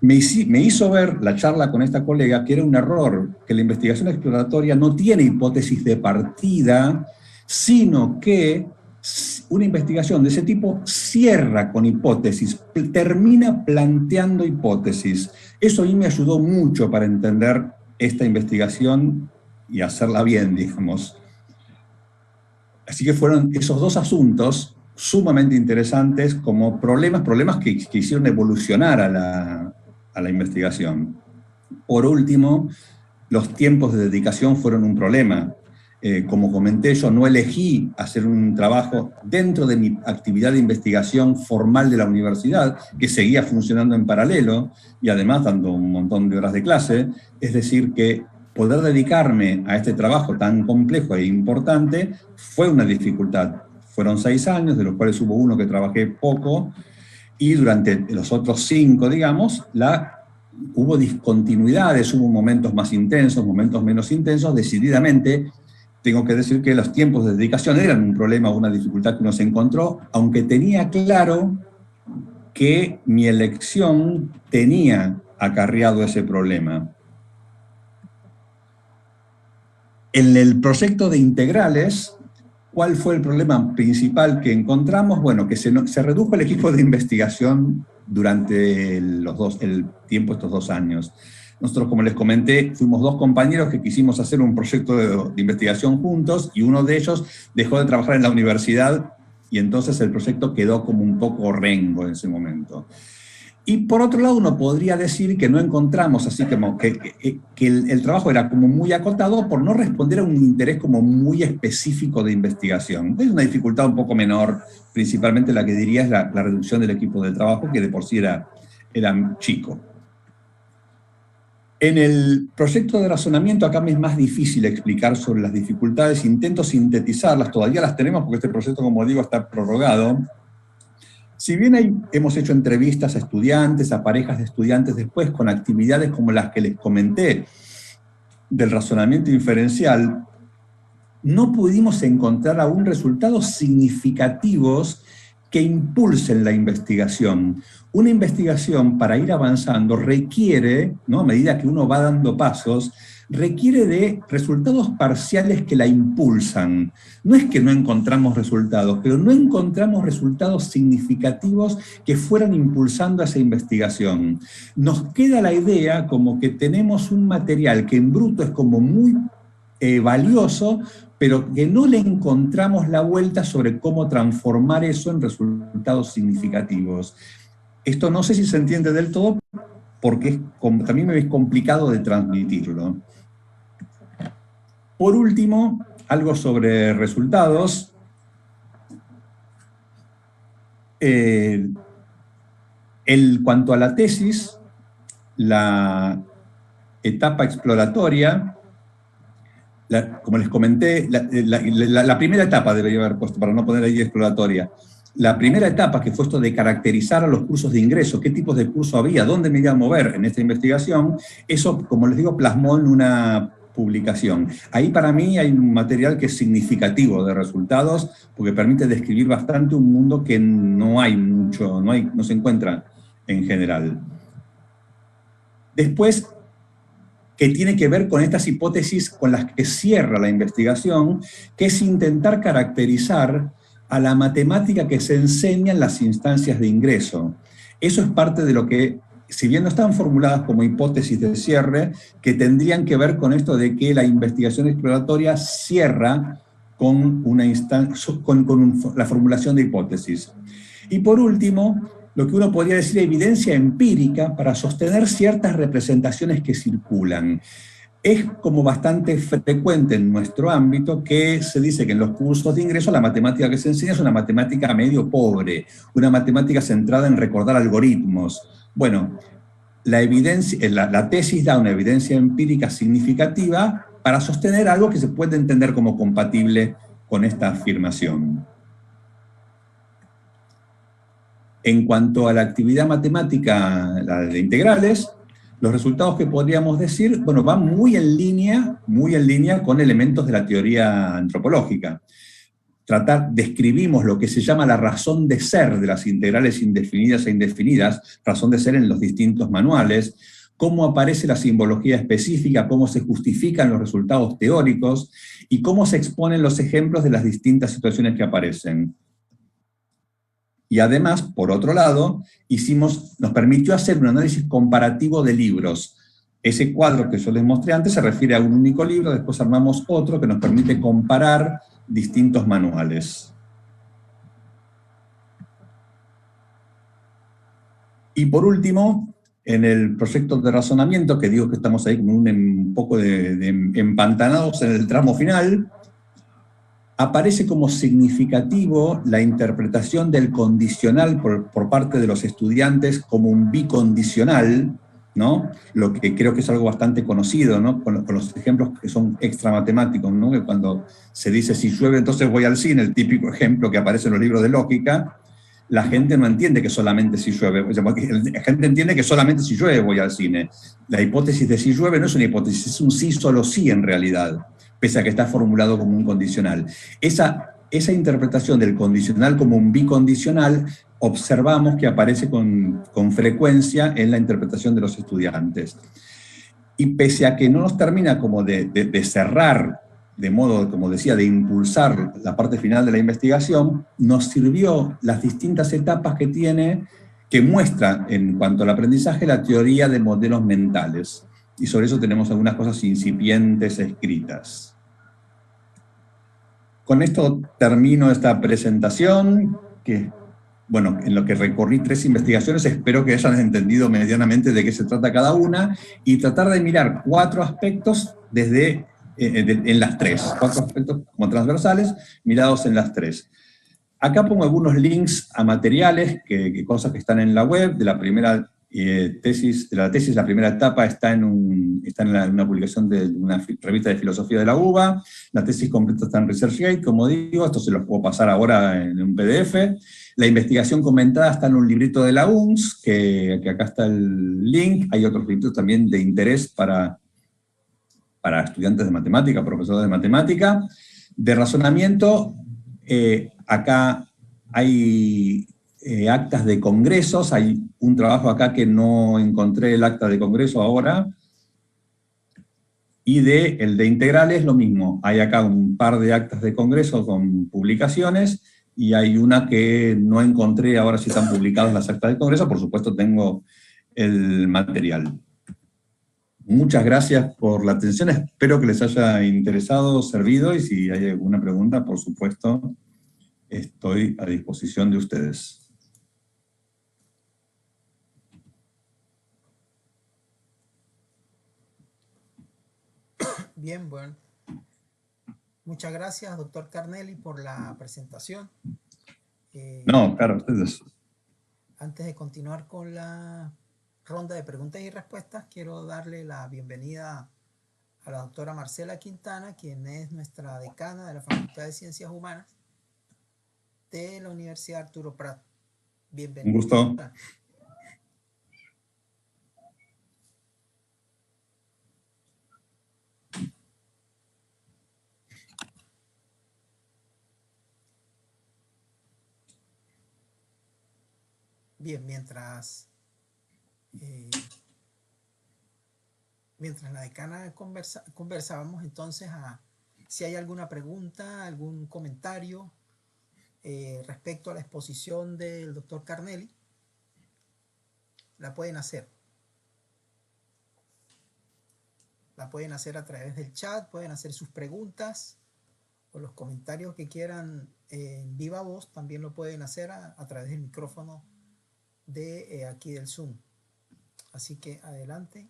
me hizo ver la charla con esta colega que era un error, que la investigación exploratoria no tiene hipótesis de partida, sino que una investigación de ese tipo cierra con hipótesis, termina planteando hipótesis. Eso a mí me ayudó mucho para entender esta investigación y hacerla bien, digamos. Así que fueron esos dos asuntos sumamente interesantes como problemas que hicieron evolucionar a la investigación. Por último, los tiempos de dedicación fueron un problema. Como comenté, yo no elegí hacer un trabajo dentro de mi actividad de investigación formal de la universidad, que seguía funcionando en paralelo y además dando un montón de horas de clase. Es decir, que poder dedicarme a este trabajo tan complejo e importante fue una dificultad. Fueron 6 años, de los cuales hubo uno que trabajé poco, y durante los otros 5, digamos, hubo discontinuidades, hubo momentos más intensos, momentos menos intensos. Decididamente tengo que decir que los tiempos de dedicación eran un problema o una dificultad que uno se encontró, aunque tenía claro que mi elección tenía acarreado ese problema. En el proyecto de integrales, ¿cuál fue el problema principal que encontramos? Bueno, que se redujo el equipo de investigación durante el tiempo, estos 2 años. Nosotros, como les comenté, fuimos 2 compañeros que quisimos hacer un proyecto de investigación juntos, y uno de ellos dejó de trabajar en la universidad, y entonces el proyecto quedó como un poco rengo en ese momento. Y por otro lado, uno podría decir que no encontramos, así como que el trabajo era como muy acotado por no responder a un interés como muy específico de investigación. Es una dificultad un poco menor, principalmente la que diría es la reducción del equipo de trabajo, que de por sí era chico. En el proyecto de razonamiento acá me es más difícil explicar sobre las dificultades, intento sintetizarlas, todavía las tenemos porque este proyecto, como digo, está prorrogado. Si bien hemos hecho entrevistas a estudiantes, a parejas de estudiantes después, con actividades como las que les comenté del razonamiento inferencial, no pudimos encontrar aún resultados significativos que impulsen la investigación. Una investigación, para ir avanzando, requiere, ¿no?, a medida que uno va dando pasos, requiere de resultados parciales que la impulsan. No es que no encontramos resultados, pero no encontramos resultados significativos que fueran impulsando a esa investigación. Nos queda la idea como que tenemos un material que en bruto es como muy valioso, pero que no le encontramos la vuelta sobre cómo transformar eso en resultados significativos. Esto no sé si se entiende del todo, porque también me es complicado de transmitirlo. Por último, algo sobre resultados. Cuanto a la tesis, la etapa exploratoria, como les comenté, la primera etapa debería haber puesto, para no poner ahí exploratoria. La primera etapa, que fue esto de caracterizar a los cursos de ingreso, qué tipos de curso había, dónde me iba a mover en esta investigación, eso, como les digo, plasmó en una publicación. Ahí para mí hay un material que es significativo de resultados, porque permite describir bastante un mundo que no hay mucho, no se encuentra en general. Después, que tiene que ver con estas hipótesis con las que cierra la investigación, que es intentar caracterizar a la matemática que se enseña en las instancias de ingreso. Eso es parte de lo que, si bien no están formuladas como hipótesis de cierre, que tendrían que ver con esto de que la investigación exploratoria cierra con la formulación de hipótesis. Y por último, lo que uno podría decir evidencia empírica para sostener ciertas representaciones que circulan. Es como bastante frecuente en nuestro ámbito que se dice que en los cursos de ingreso la matemática que se enseña es una matemática medio pobre, una matemática centrada en recordar algoritmos. Bueno, la tesis da una evidencia empírica significativa para sostener algo que se puede entender como compatible con esta afirmación. En cuanto a la actividad matemática, la de integrales, los resultados que podríamos decir, bueno, van muy en línea con elementos de la teoría antropológica. Describimos lo que se llama la razón de ser de las integrales indefinidas e indefinidas, razón de ser en los distintos manuales, cómo aparece la simbología específica, cómo se justifican los resultados teóricos y cómo se exponen los ejemplos de las distintas situaciones que aparecen. Y además, por otro lado, nos permitió hacer un análisis comparativo de libros. Ese cuadro que yo les mostré antes se refiere a un único libro, después armamos otro que nos permite comparar distintos manuales. Y por último, en el proyecto de razonamiento, que digo que estamos ahí como un poco empantanados en el tramo final, aparece como significativo la interpretación del condicional por parte de los estudiantes como un bicondicional, ¿no? Lo que creo que es algo bastante conocido, ¿no? Con los ejemplos que son extra matemáticos, ¿no? Que cuando se dice si llueve entonces voy al cine, el típico ejemplo que aparece en los libros de lógica, la gente no entiende que solamente si llueve, la gente entiende que solamente si llueve voy al cine. La hipótesis de si llueve no es una hipótesis, es un sí, solo sí en realidad, pese a que está formulado como un condicional. Esa interpretación del condicional como un bicondicional observamos que aparece con frecuencia en la interpretación de los estudiantes. Y pese a que no nos termina como de cerrar, de modo, como decía, de impulsar la parte final de la investigación, nos sirvió las distintas etapas que tiene, que muestra en cuanto al aprendizaje la teoría de modelos mentales. Y sobre eso tenemos algunas cosas incipientes escritas. Con esto termino esta presentación, que, bueno, en lo que recorrí 3 investigaciones, espero que hayan entendido medianamente de qué se trata cada una, y tratar de mirar 4 aspectos en las 3, 4 aspectos como transversales, mirados en las 3. Acá pongo algunos links a materiales, cosas que están en la web, de la primera tesis, la primera etapa está en una publicación de una revista de filosofía de la UBA, la tesis completa está en ResearchGate, como digo, esto se los puedo pasar ahora en un PDF, la investigación comentada está en un librito de la UNS, que acá está el link, hay otros libritos también de interés para estudiantes de matemática, profesores de matemática. De razonamiento, acá hay actas de congresos, hay un trabajo acá que no encontré el acta de congreso ahora, y el de integrales lo mismo, hay acá un par de actas de congreso con publicaciones, y hay una que no encontré ahora si están publicadas las actas de congreso, por supuesto tengo el material. Muchas gracias por la atención, espero que les haya interesado, servido, y si hay alguna pregunta, por supuesto, estoy a disposición de ustedes. Bien, bueno. Muchas gracias, doctor Carnelli, por la presentación. No, claro, ustedes. Antes de continuar con la ronda de preguntas y respuestas, quiero darle la bienvenida a la doctora Marcela Quintana, quien es nuestra decana de la Facultad de Ciencias Humanas de la Universidad Arturo Prat. Bienvenida. Un gusto. Bien, mientras la decana conversábamos entonces si hay alguna pregunta, algún comentario respecto a la exposición del doctor Carnelli, la pueden hacer. La pueden hacer a través del chat, pueden hacer sus preguntas o los comentarios que quieran en viva voz, también lo pueden hacer a través del micrófono de aquí del Zoom. Así que adelante.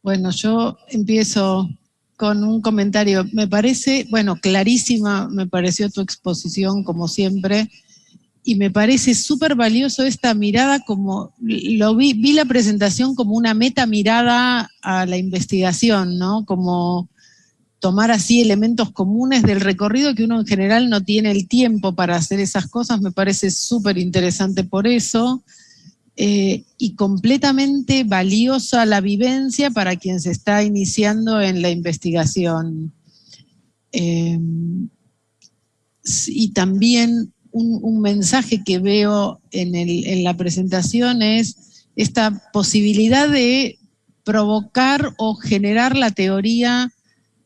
Bueno, yo empiezo con un comentario. Me parece, bueno, clarísima me pareció tu exposición, como siempre, y me parece súper valioso esta mirada, como vi la presentación como una meta mirada a la investigación, ¿no? Como tomar así elementos comunes del recorrido que uno en general no tiene el tiempo para hacer esas cosas, me parece súper interesante por eso, y completamente valiosa la vivencia para quien se está iniciando en la investigación. Y también un mensaje que veo en la presentación es esta posibilidad de provocar o generar la teoría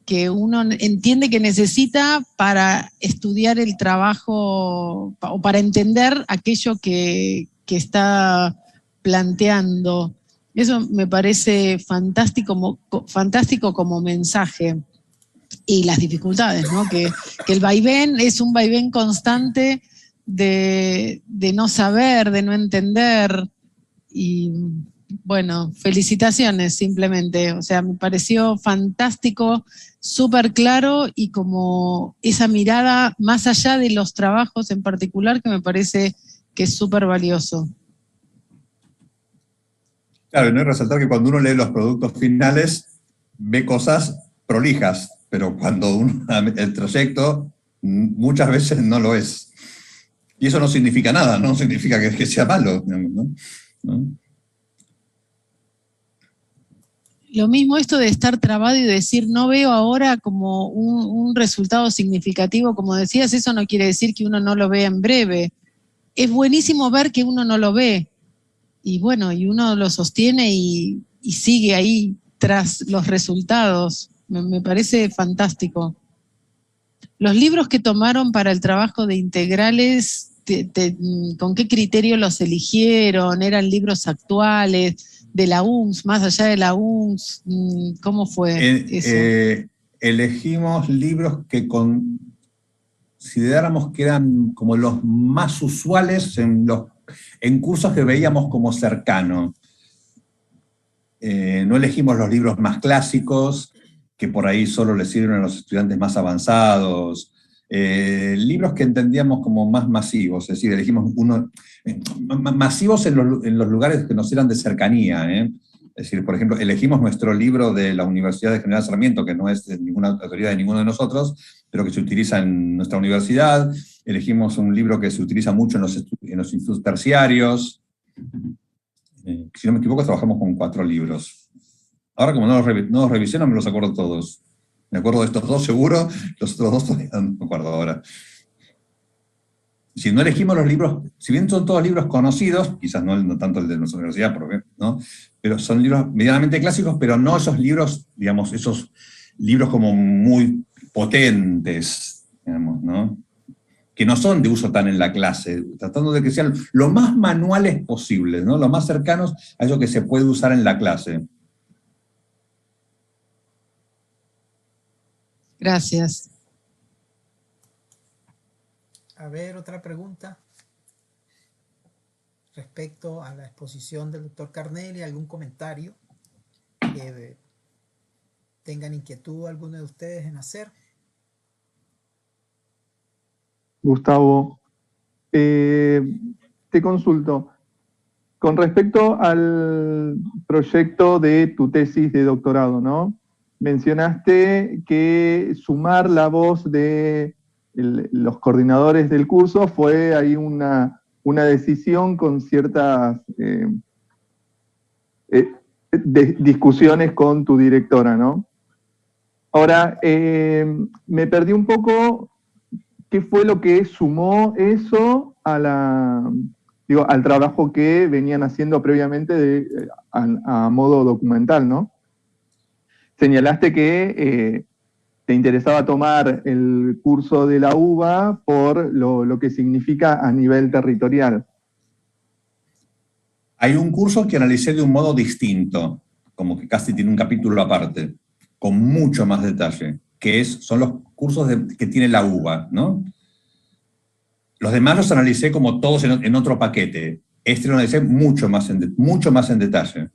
que uno entiende que necesita para estudiar el trabajo o para entender aquello que está planteando. Eso me parece fantástico como mensaje. Y las dificultades, ¿no? Que el vaivén es un vaivén constante de no saber, de no entender. Y bueno, felicitaciones simplemente. O sea, me pareció fantástico, súper claro y como esa mirada más allá de los trabajos en particular que me parece que es súper valioso. Claro, y no hay resaltar que cuando uno lee los productos finales ve cosas prolijas, pero cuando el trayecto muchas veces no lo es. Y eso no significa nada, no significa que sea malo, ¿no? Lo mismo esto de estar trabado y decir no veo ahora como un resultado significativo, como decías, eso no quiere decir que uno no lo vea en breve. Es buenísimo ver que uno no lo ve, y bueno, y uno lo sostiene y sigue ahí tras los resultados. Me parece fantástico. Los libros que tomaron para el trabajo de integrales, ¿con qué criterio los eligieron? ¿Eran libros actuales, de la UNS, más allá de la UNS? ¿Cómo fue eso? Elegimos libros que consideráramos que eran como los más usuales en cursos que veíamos como cercanos. No elegimos los libros más clásicos, que por ahí solo les sirven a los estudiantes más avanzados, libros que entendíamos como más masivos, es decir, elegimos masivos en los lugares que nos eran de cercanía, Es decir, por ejemplo, elegimos nuestro libro de la Universidad de General Sarmiento, que no es de ninguna autoridad de ninguno de nosotros, pero que se utiliza en nuestra universidad. Elegimos un libro que se utiliza mucho en los institutos terciarios. Si no me equivoco, trabajamos con 4 libros. Ahora, como no los revisé, no me los acuerdo todos. Me acuerdo de estos 2 seguro, los otros 2 todavía no me acuerdo ahora. Si no elegimos los libros, si bien son todos libros conocidos, quizás no tanto el de nuestra universidad, ¿no? Pero son libros medianamente clásicos, pero no esos libros, digamos, esos libros como muy potentes, digamos, ¿no? Que no son de uso tan en la clase, tratando de que sean lo más manuales posibles, ¿no? Lo más cercanos a eso que se puede usar en la clase. Gracias. A ver, otra pregunta respecto a la exposición del doctor Carnelli, algún comentario que tengan inquietud alguno de ustedes en hacer. Gustavo, te consulto. Con respecto al proyecto de tu tesis de doctorado, ¿no? Mencionaste que sumar la voz de los coordinadores del curso fue ahí una decisión con ciertas discusiones con tu directora, ¿no? Ahora, me perdí un poco qué fue lo que sumó eso al trabajo que venían haciendo previamente a modo documental, ¿no? Señalaste que te interesaba tomar el curso de la UBA por lo que significa a nivel territorial. Hay un curso que analicé de un modo distinto, como que casi tiene un capítulo aparte, con mucho más detalle, que son los cursos que tiene la UBA, ¿no? Los demás los analicé como todos en otro paquete. Este lo analicé mucho más en detalle.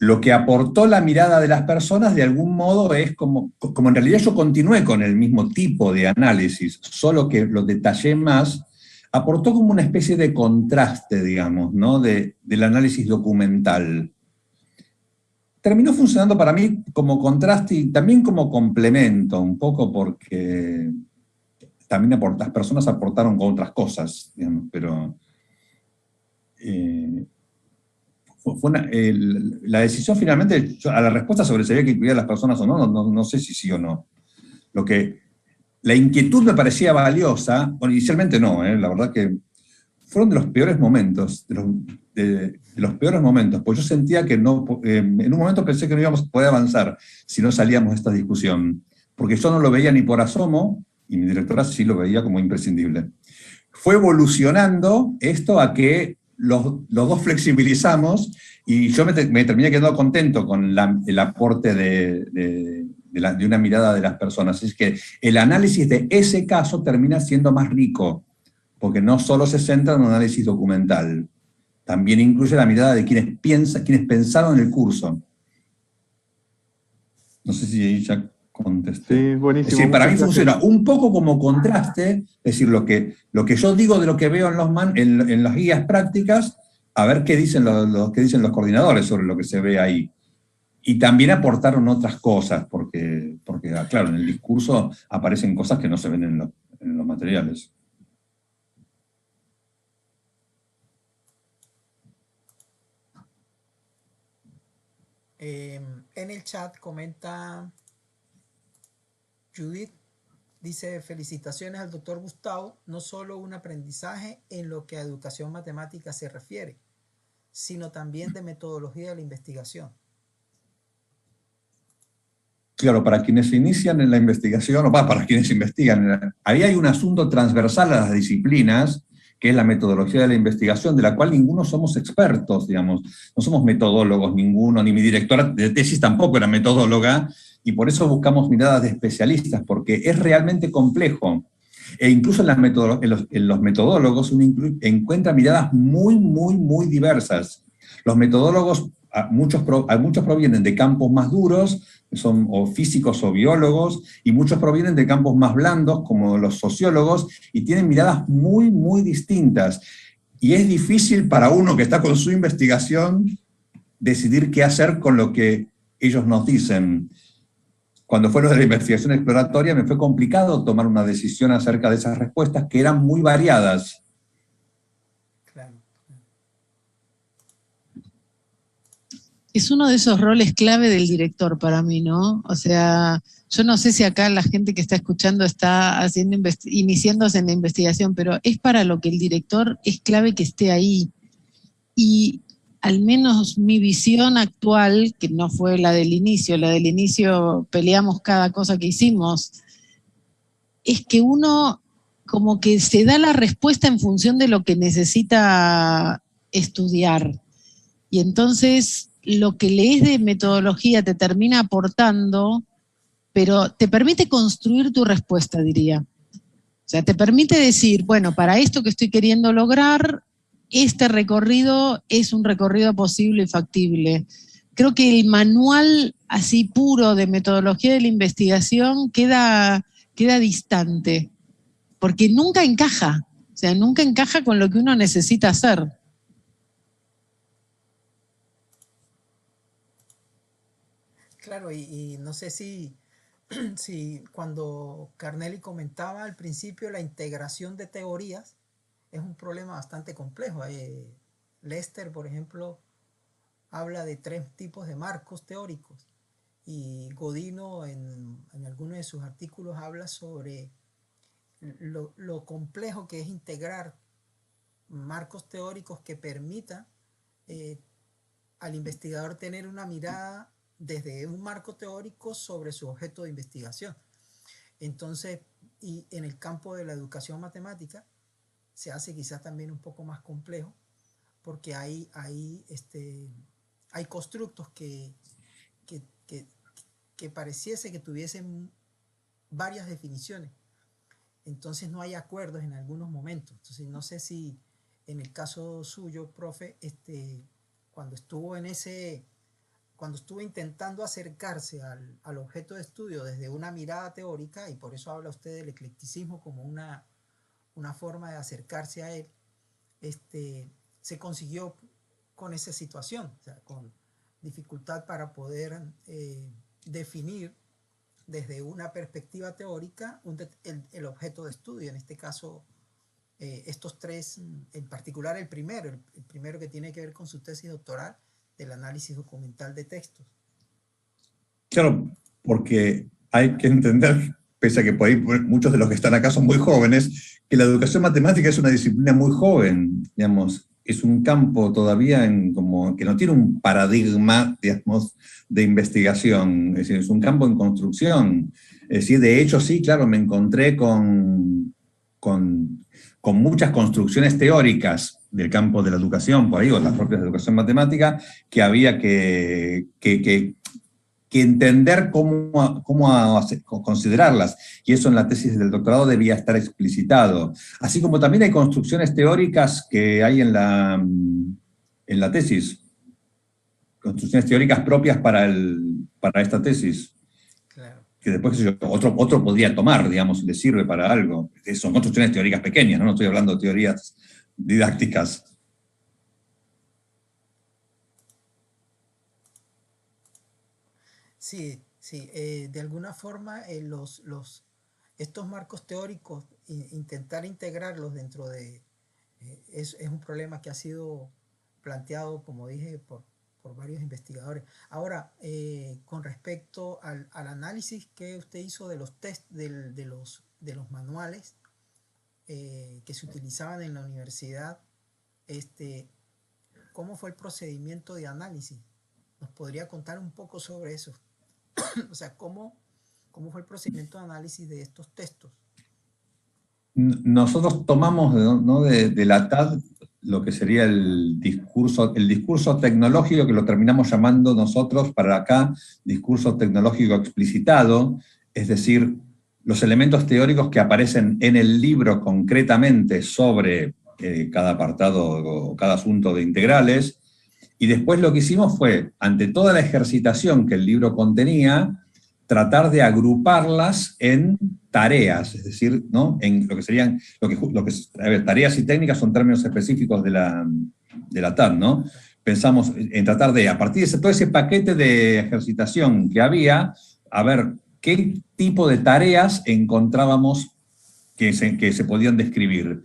Lo que aportó la mirada de las personas, de algún modo, es como en realidad yo continué con el mismo tipo de análisis, solo que lo detallé más, aportó como una especie de contraste, digamos, ¿no? Del análisis documental. terminó funcionando para mí como contraste y también como complemento, un poco porque también las personas aportaron con otras cosas, digamos, pero la decisión finalmente, a la respuesta sobre si había que incluir a las personas o no sé si sí o no. La inquietud me parecía valiosa, bueno, inicialmente no, la verdad que fueron de los peores momentos, de los peores momentos, pues yo sentía que no, en un momento pensé que no íbamos a poder avanzar si no salíamos de esta discusión, porque yo no lo veía ni por asomo, y mi directora sí lo veía como imprescindible. Fue evolucionando esto a que los dos flexibilizamos y yo me terminé quedando contento con el aporte de una mirada de las personas. Es que el análisis de ese caso termina siendo más rico, porque no solo se centra en un análisis documental, también incluye la mirada de quienes pensaron en el curso. No sé si ya contesté. Sí, Es buenísimo, decir, para muchas mí gracias. funciona un poco como contraste, es decir, lo que yo digo de lo que veo en las guías prácticas, a ver qué dicen qué dicen los coordinadores sobre lo que se ve ahí. Y también aportaron otras cosas, porque claro, en el discurso aparecen cosas que no se ven en los materiales. En el chat comenta Judith, dice: felicitaciones al doctor Gustavo, no solo un aprendizaje en lo que a educación matemática se refiere, sino también de metodología de la investigación. Claro, para quienes inician en la investigación, o para quienes investigan, ahí hay un asunto transversal a las disciplinas, que es la metodología de la investigación, de la cual ninguno somos expertos, digamos. No somos metodólogos ninguno, ni mi directora de tesis tampoco era metodóloga, y por eso buscamos miradas de especialistas, porque es realmente complejo. E incluso en los metodólogos uno encuentra miradas muy diversas. Los metodólogos, muchos provienen de campos más duros, son o físicos o biólogos, y muchos provienen de campos más blandos, como los sociólogos, y tienen miradas muy distintas. Y es difícil para uno que está con su investigación decidir qué hacer con lo que ellos nos dicen. Cuando fue lo de la investigación exploratoria, me fue complicado tomar una decisión acerca de esas respuestas que eran muy variadas. Claro. Es uno de esos roles clave del director para mí, ¿no? O sea, yo no sé si acá la gente que está escuchando está iniciándose en la investigación, pero es para lo que el director es clave que esté ahí. Y al menos mi visión actual, que no fue la del inicio peleamos cada cosa que hicimos, es que uno como que se da la respuesta en función de lo que necesita estudiar. Y entonces lo que lees de metodología te termina aportando, pero te permite construir tu respuesta, diría. O sea, te permite decir, bueno, para esto que estoy queriendo lograr, este recorrido es un recorrido posible y factible. Creo que el manual así puro de metodología de la investigación queda distante, porque nunca encaja. O sea, nunca encaja con lo que uno necesita hacer. Claro, y no sé si, si cuando Carnelli comentaba al principio la integración de teorías es un problema bastante complejo. Lester, por ejemplo, habla de 3 tipos de marcos teóricos y Godino en algunos de sus artículos habla sobre lo complejo que es integrar marcos teóricos que permitan eh, al investigador tener una mirada desde un marco teórico sobre su objeto de investigación. Entonces, y en el campo de la educación matemática se hace quizás también un poco más complejo porque hay constructos que, que, que pareciese que tuviesen varias definiciones. Entonces no hay acuerdos en algunos momentos. Entonces no sé si en el caso suyo, profe, cuando estuvo en ese, cuando estuvo intentando acercarse al objeto de estudio desde una mirada teórica, y por eso habla usted del eclecticismo como una forma de acercarse a él, se consiguió con esa situación, o sea, dificultad para poder definir desde una perspectiva teórica el objeto de estudio. En este caso, estos tres, en particular el primero que tiene que ver con su tesis doctoral del análisis documental de textos. Claro, porque hay que entender, pese a que por ahí muchos de los que están acá son muy jóvenes, que la educación matemática es una disciplina muy joven, digamos, es un campo todavía como que no tiene un paradigma, digamos, de investigación, es decir, es un campo en construcción. Es decir, de hecho, sí, claro, me encontré con muchas construcciones teóricas del campo de la educación, por ahí, o las propias de educación matemática, que había que entender cómo considerarlas. Y eso en la tesis del doctorado debía estar explicitado. Así como también hay construcciones teóricas que hay en la tesis. Construcciones teóricas propias para esta tesis. Claro. Que después otro podría tomar, digamos, si le sirve para algo. Son construcciones teóricas pequeñas, ¿no? No estoy hablando de teorías didácticas. Sí, sí, de alguna forma estos marcos teóricos, intentar integrarlos dentro de... es un problema que ha sido planteado, como dije, por varios investigadores. Ahora, con respecto al análisis que usted hizo de los test, de los manuales que se utilizaban en la universidad, ¿cómo fue el procedimiento de análisis? ¿Nos podría contar un poco sobre eso? O sea, ¿cómo fue el procedimiento de análisis de estos textos? Nosotros tomamos, ¿no? de la TAD lo que sería el discurso tecnológico, que lo terminamos llamando nosotros para acá discurso tecnológico explicitado, es decir, los elementos teóricos que aparecen en el libro concretamente sobre cada apartado o cada asunto de integrales, y después lo que hicimos fue, ante toda la ejercitación que el libro contenía, tratar de agruparlas en tareas, es decir, ¿no? En lo que serían, a ver, tareas y técnicas son términos específicos de la TAD, ¿no? Pensamos en tratar de, a partir de todo ese paquete de ejercitación que había, a ver qué tipo de tareas encontrábamos que se podían describir.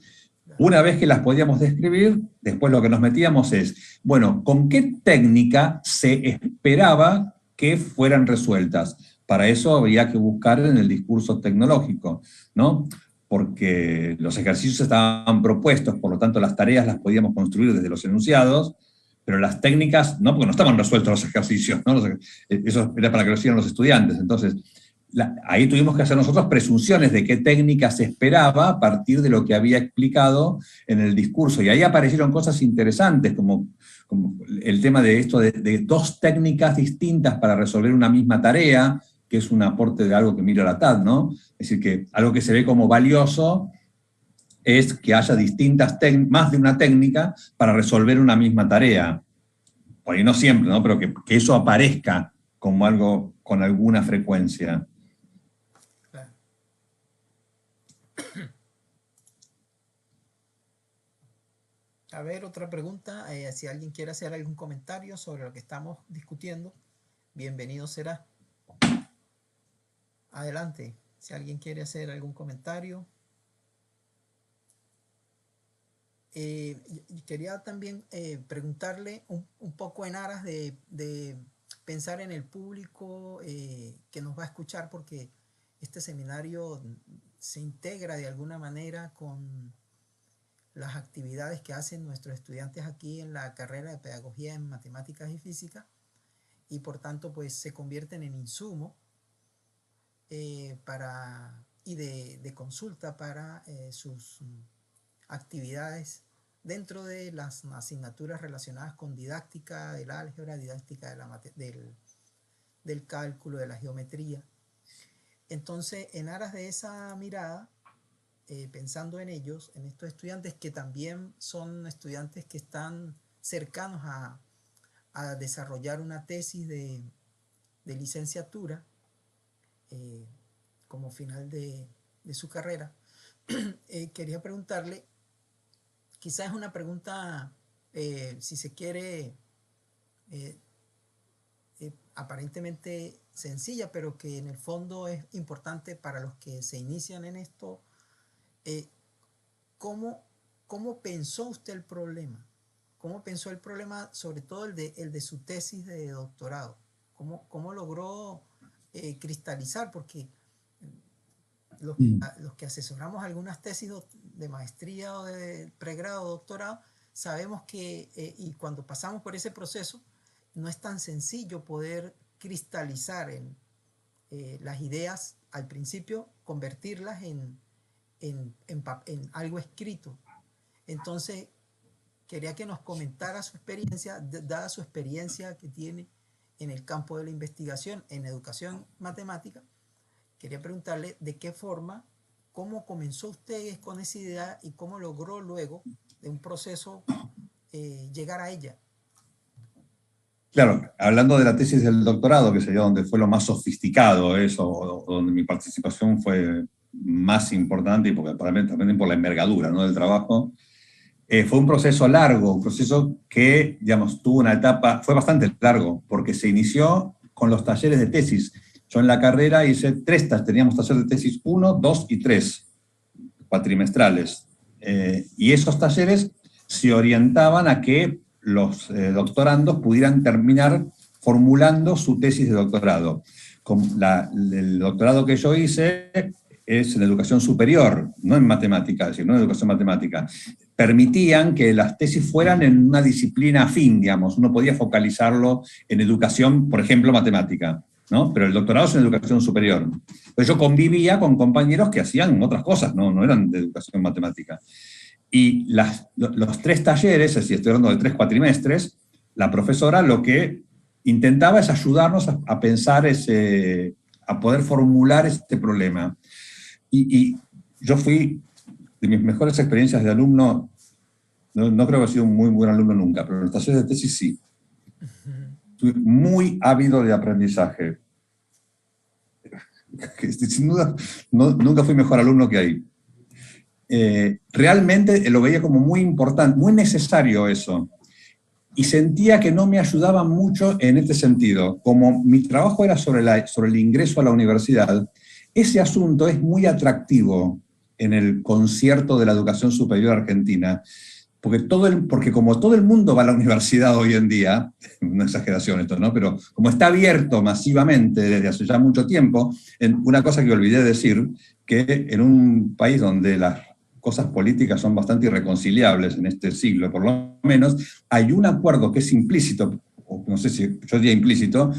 Una vez que las podíamos describir, después lo que nos metíamos es, bueno, ¿con qué técnica se esperaba que fueran resueltas? Para eso habría que buscar en el discurso tecnológico, ¿no? Porque los ejercicios estaban propuestos, por lo tanto las tareas las podíamos construir desde los enunciados, pero las técnicas no, porque no estaban resueltos los ejercicios, ¿no? Eso era para que lo hicieran los estudiantes. Entonces, ahí tuvimos que hacer nosotros presunciones de qué técnica se esperaba a partir de lo que había explicado en el discurso. Y ahí aparecieron cosas interesantes, como el tema de esto de dos técnicas distintas para resolver una misma tarea, que es un aporte de algo que mira la TAD, ¿no? Es decir, que algo que se ve como valioso es que haya más de una técnica para resolver una misma tarea. Por ahí no siempre, ¿no? Pero que eso aparezca como algo con alguna frecuencia. Claro. A ver, otra pregunta. Si alguien quiere hacer algún comentario sobre lo que estamos discutiendo, bienvenido será. Adelante, si alguien quiere hacer algún comentario. Quería también preguntarle un poco en aras de pensar en el público que nos va a escuchar, porque este seminario se integra de alguna manera con las actividades que hacen nuestros estudiantes aquí en la carrera de Pedagogía en Matemáticas y Física, y por tanto pues se convierten en insumo y de consulta para sus actividades dentro de las asignaturas relacionadas con didáctica del álgebra, didáctica del cálculo, de la geometría. Entonces, en aras de esa mirada, pensando en ellos, en estos estudiantes que también son estudiantes que están cercanos a desarrollar una tesis de licenciatura como final de su carrera, quería preguntarle, quizás es una pregunta, si se quiere, aparentemente sencilla, pero que en el fondo es importante para los que se inician en esto. ¿Cómo pensó usted el problema? ¿Cómo pensó el problema, sobre todo el de su tesis de doctorado? ¿Cómo logró cristalizar? Porque los que asesoramos algunas tesis de maestría o de pregrado o doctorado, sabemos que, y cuando pasamos por ese proceso, no es tan sencillo poder cristalizar en las ideas al principio, convertirlas en algo escrito. Entonces, quería que nos comentara su experiencia, dada su experiencia que tiene en el campo de la investigación en educación matemática. Quería preguntarle de qué forma, cómo comenzó usted con esa idea y cómo logró luego de un proceso llegar a ella. Claro, hablando de la tesis del doctorado, que sería donde fue lo más sofisticado eso, donde mi participación fue más importante, y porque también por la envergadura, ¿no?, del trabajo, fue un proceso largo, un proceso que, digamos, tuvo una etapa, fue bastante largo, porque se inició con los talleres de tesis. Yo en la carrera hice teníamos talleres de tesis 1, 2 y 3, cuatrimestrales. Y esos talleres se orientaban a que los doctorandos pudieran terminar formulando su tesis de doctorado. El doctorado que yo hice es en educación superior, no en matemática, es decir, no en educación matemática. Permitían que las tesis fueran en una disciplina afín, digamos, uno podía focalizarlo en educación, por ejemplo, matemática, ¿no? Pero el doctorado es en educación superior. Entonces yo convivía con compañeros que hacían otras cosas, no eran de educación matemática. Y los 3 talleres, es decir, estoy hablando de 3 cuatrimestres, la profesora lo que intentaba es ayudarnos a pensar a poder formular este problema. Y yo fui, de mis mejores experiencias de alumno, no creo que he sido un muy buen alumno nunca, pero en los talleres de tesis sí. Fui muy ávido de aprendizaje. Sin duda, nunca fui mejor alumno que ahí. Realmente lo veía como muy importante, muy necesario eso. Y sentía que no me ayudaban mucho en este sentido. Como mi trabajo era sobre el ingreso a la universidad, ese asunto es muy atractivo en el concierto de la educación superior argentina, porque como todo el mundo va a la universidad hoy en día, una exageración esto, ¿no?, pero como está abierto masivamente desde hace ya mucho tiempo, una cosa que olvidé decir, que en un país donde las cosas políticas son bastante irreconciliables en este siglo, por lo menos, hay un acuerdo que es implícito, o no sé si yo diría implícito,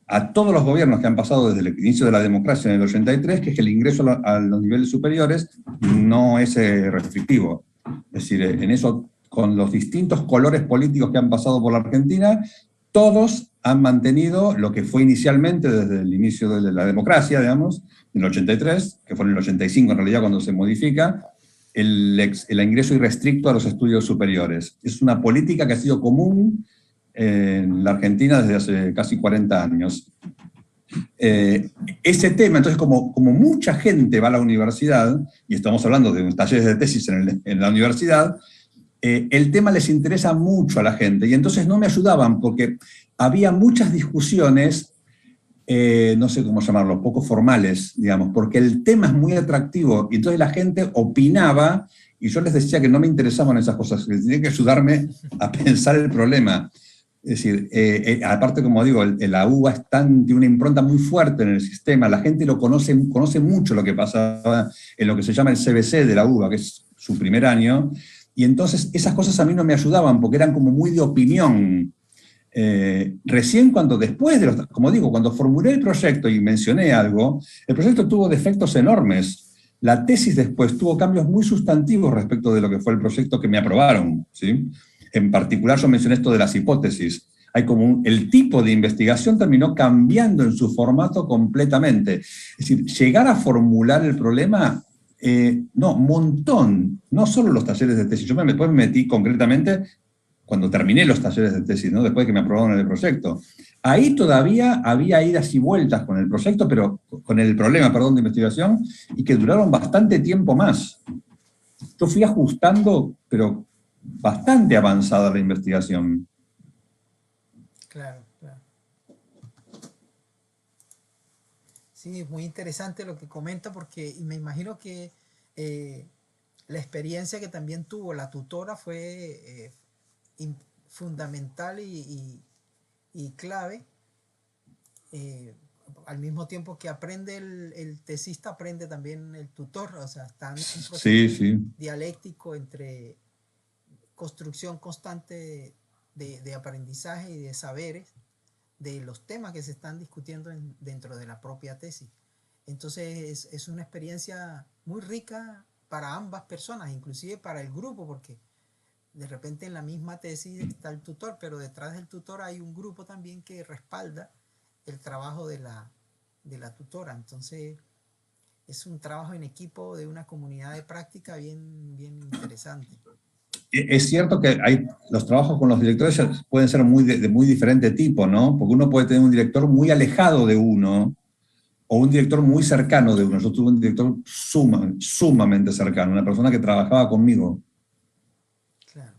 a todos los gobiernos que han pasado desde el inicio de la democracia en el 83, que es que el ingreso a los niveles superiores no es restrictivo. Es decir, en eso, con los distintos colores políticos que han pasado por la Argentina, todos han mantenido lo que fue inicialmente desde el inicio de la democracia, digamos, en el 83, que fue en el 85 en realidad cuando se modifica, el ingreso irrestricto a los estudios superiores. Es una política que ha sido común en la Argentina desde hace casi 40 años. Ese tema, entonces, como mucha gente va a la universidad, y estamos hablando de talleres de tesis en la universidad, el tema les interesa mucho a la gente, y entonces no me ayudaban porque había muchas discusiones, no sé cómo llamarlo, poco formales, digamos, porque el tema es muy atractivo, y entonces la gente opinaba, y yo les decía que no me interesaban esas cosas, que tenían que ayudarme a pensar el problema. Es decir, aparte, como digo, la UBA tiene una impronta muy fuerte en el sistema, la gente conoce mucho lo que pasaba en lo que se llama el CBC de la UBA, que es su primer año, y entonces esas cosas a mí no me ayudaban, porque eran como muy de opinión. Recién después de como digo, cuando formulé el proyecto y mencioné algo, el proyecto tuvo defectos enormes. La tesis después tuvo cambios muy sustantivos respecto de lo que fue el proyecto que me aprobaron, ¿sí? En particular yo mencioné esto de las hipótesis. El tipo de investigación terminó cambiando en su formato completamente. Es decir, llegar a formular el problema, no, un montón, no solo los talleres de tesis. Yo después me metí concretamente cuando terminé los talleres de tesis, ¿no?, después de que me aprobaron el proyecto. Ahí todavía había idas y vueltas con el proyecto, con el problema, de investigación, y que duraron bastante tiempo más. Yo fui ajustando, pero bastante avanzada la investigación. Claro, claro. Sí, muy interesante lo que comenta porque y me imagino que la experiencia que también tuvo la tutora fue in- fundamental y clave. eh, Al mismo tiempo que aprende el tesista, aprende también el tutor. O sea, está en un Sí, proceso sí. dialéctico entre construcción constante de aprendizaje y de saberes de los temas que se están discutiendo dentro de la propia tesis. Entonces es una experiencia muy rica para ambas personas, inclusive para el grupo, porque de repente en la misma tesis está el tutor, pero detrás del tutor hay un grupo también que respalda el trabajo de la tutora. Entonces es un trabajo en equipo de una comunidad de práctica bien, bien interesante. Es cierto que los trabajos con los directores pueden ser de muy diferente tipo, ¿no? Porque uno puede tener un director muy alejado de uno o un director muy cercano de uno. Yo tuve un director sumamente cercano, una persona que trabajaba conmigo. Claro.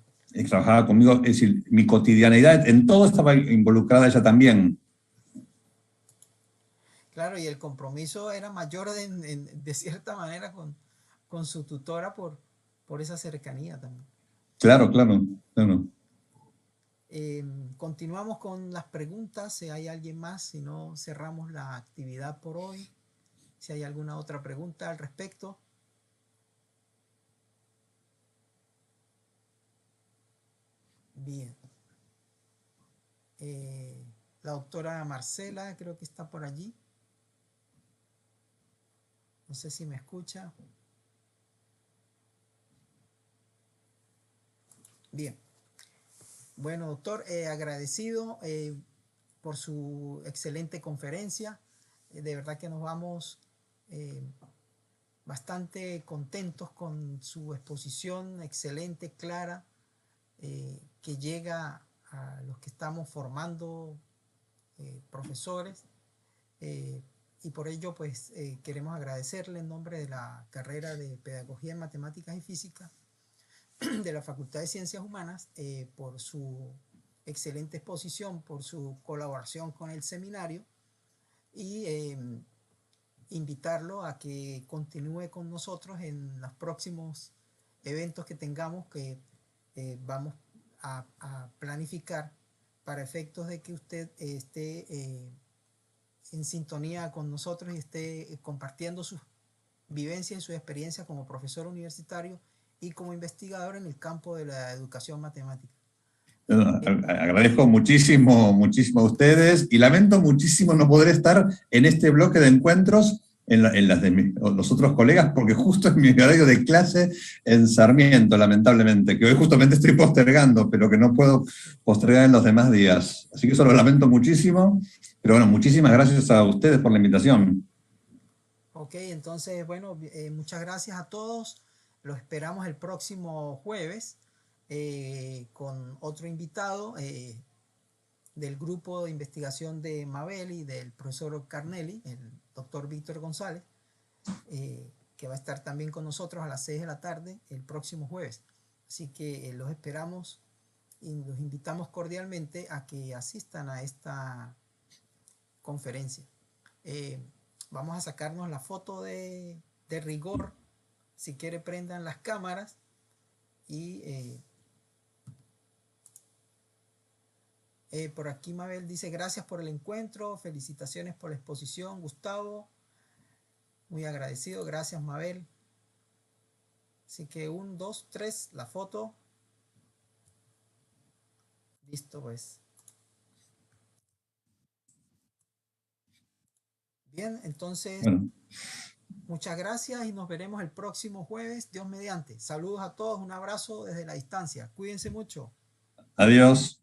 Trabajaba conmigo, es decir, mi cotidianidad, en todo estaba involucrada ella también. Claro, y el compromiso era mayor de cierta manera con su tutora por esa cercanía también. Claro, claro, claro. Continuamos con las preguntas, si hay alguien más, si no cerramos la actividad por hoy, si hay alguna otra pregunta al respecto. Bien. Eh, la doctora Marcela creo que está por allí. No sé si me escucha. Bien. Bueno, doctor, agradecido por su excelente conferencia. De verdad que nos vamos eh, bastante contentos con su exposición excelente, clara, que llega a los que estamos formando profesores. eh, y por ello, pues, queremos agradecerle en nombre de la carrera de Pedagogía en Matemáticas y Física de la Facultad de Ciencias Humanas por su excelente exposición, por su colaboración con el seminario y invitarlo a que continúe con nosotros en los próximos eventos que tengamos que vamos a planificar para efectos de que usted esté en sintonía con nosotros y esté compartiendo sus vivencias y sus experiencias como profesor universitario y como investigador en el campo de la educación matemática. Agradezco muchísimo, muchísimo a ustedes y lamento muchísimo no poder estar en este bloque de encuentros en las de los otros colegas, porque justo es mi horario de clase en Sarmiento, lamentablemente, que hoy justamente estoy postergando, pero que no puedo postergar en los demás días. Así que eso lo lamento muchísimo, pero bueno, muchísimas gracias a ustedes por la invitación. Ok, entonces, bueno, muchas gracias a todos. Los esperamos el próximo jueves con otro invitado del grupo de investigación de Mabel y del profesor Carnelli, el doctor Víctor González, que va a estar también con nosotros a las 6 de la tarde el próximo jueves. Así que los esperamos y los invitamos cordialmente a que asistan a esta conferencia. Vamos a sacarnos la foto de rigor. Si quiere, prendan las cámaras y por aquí Mabel dice gracias por el encuentro, felicitaciones por la exposición, Gustavo, muy agradecido, gracias Mabel. Así que 1, 2, 3, la foto. Listo pues. Bien, entonces Bueno, muchas gracias y nos veremos el próximo jueves, Dios mediante. Saludos a todos, un abrazo desde la distancia. Cuídense mucho. adiós.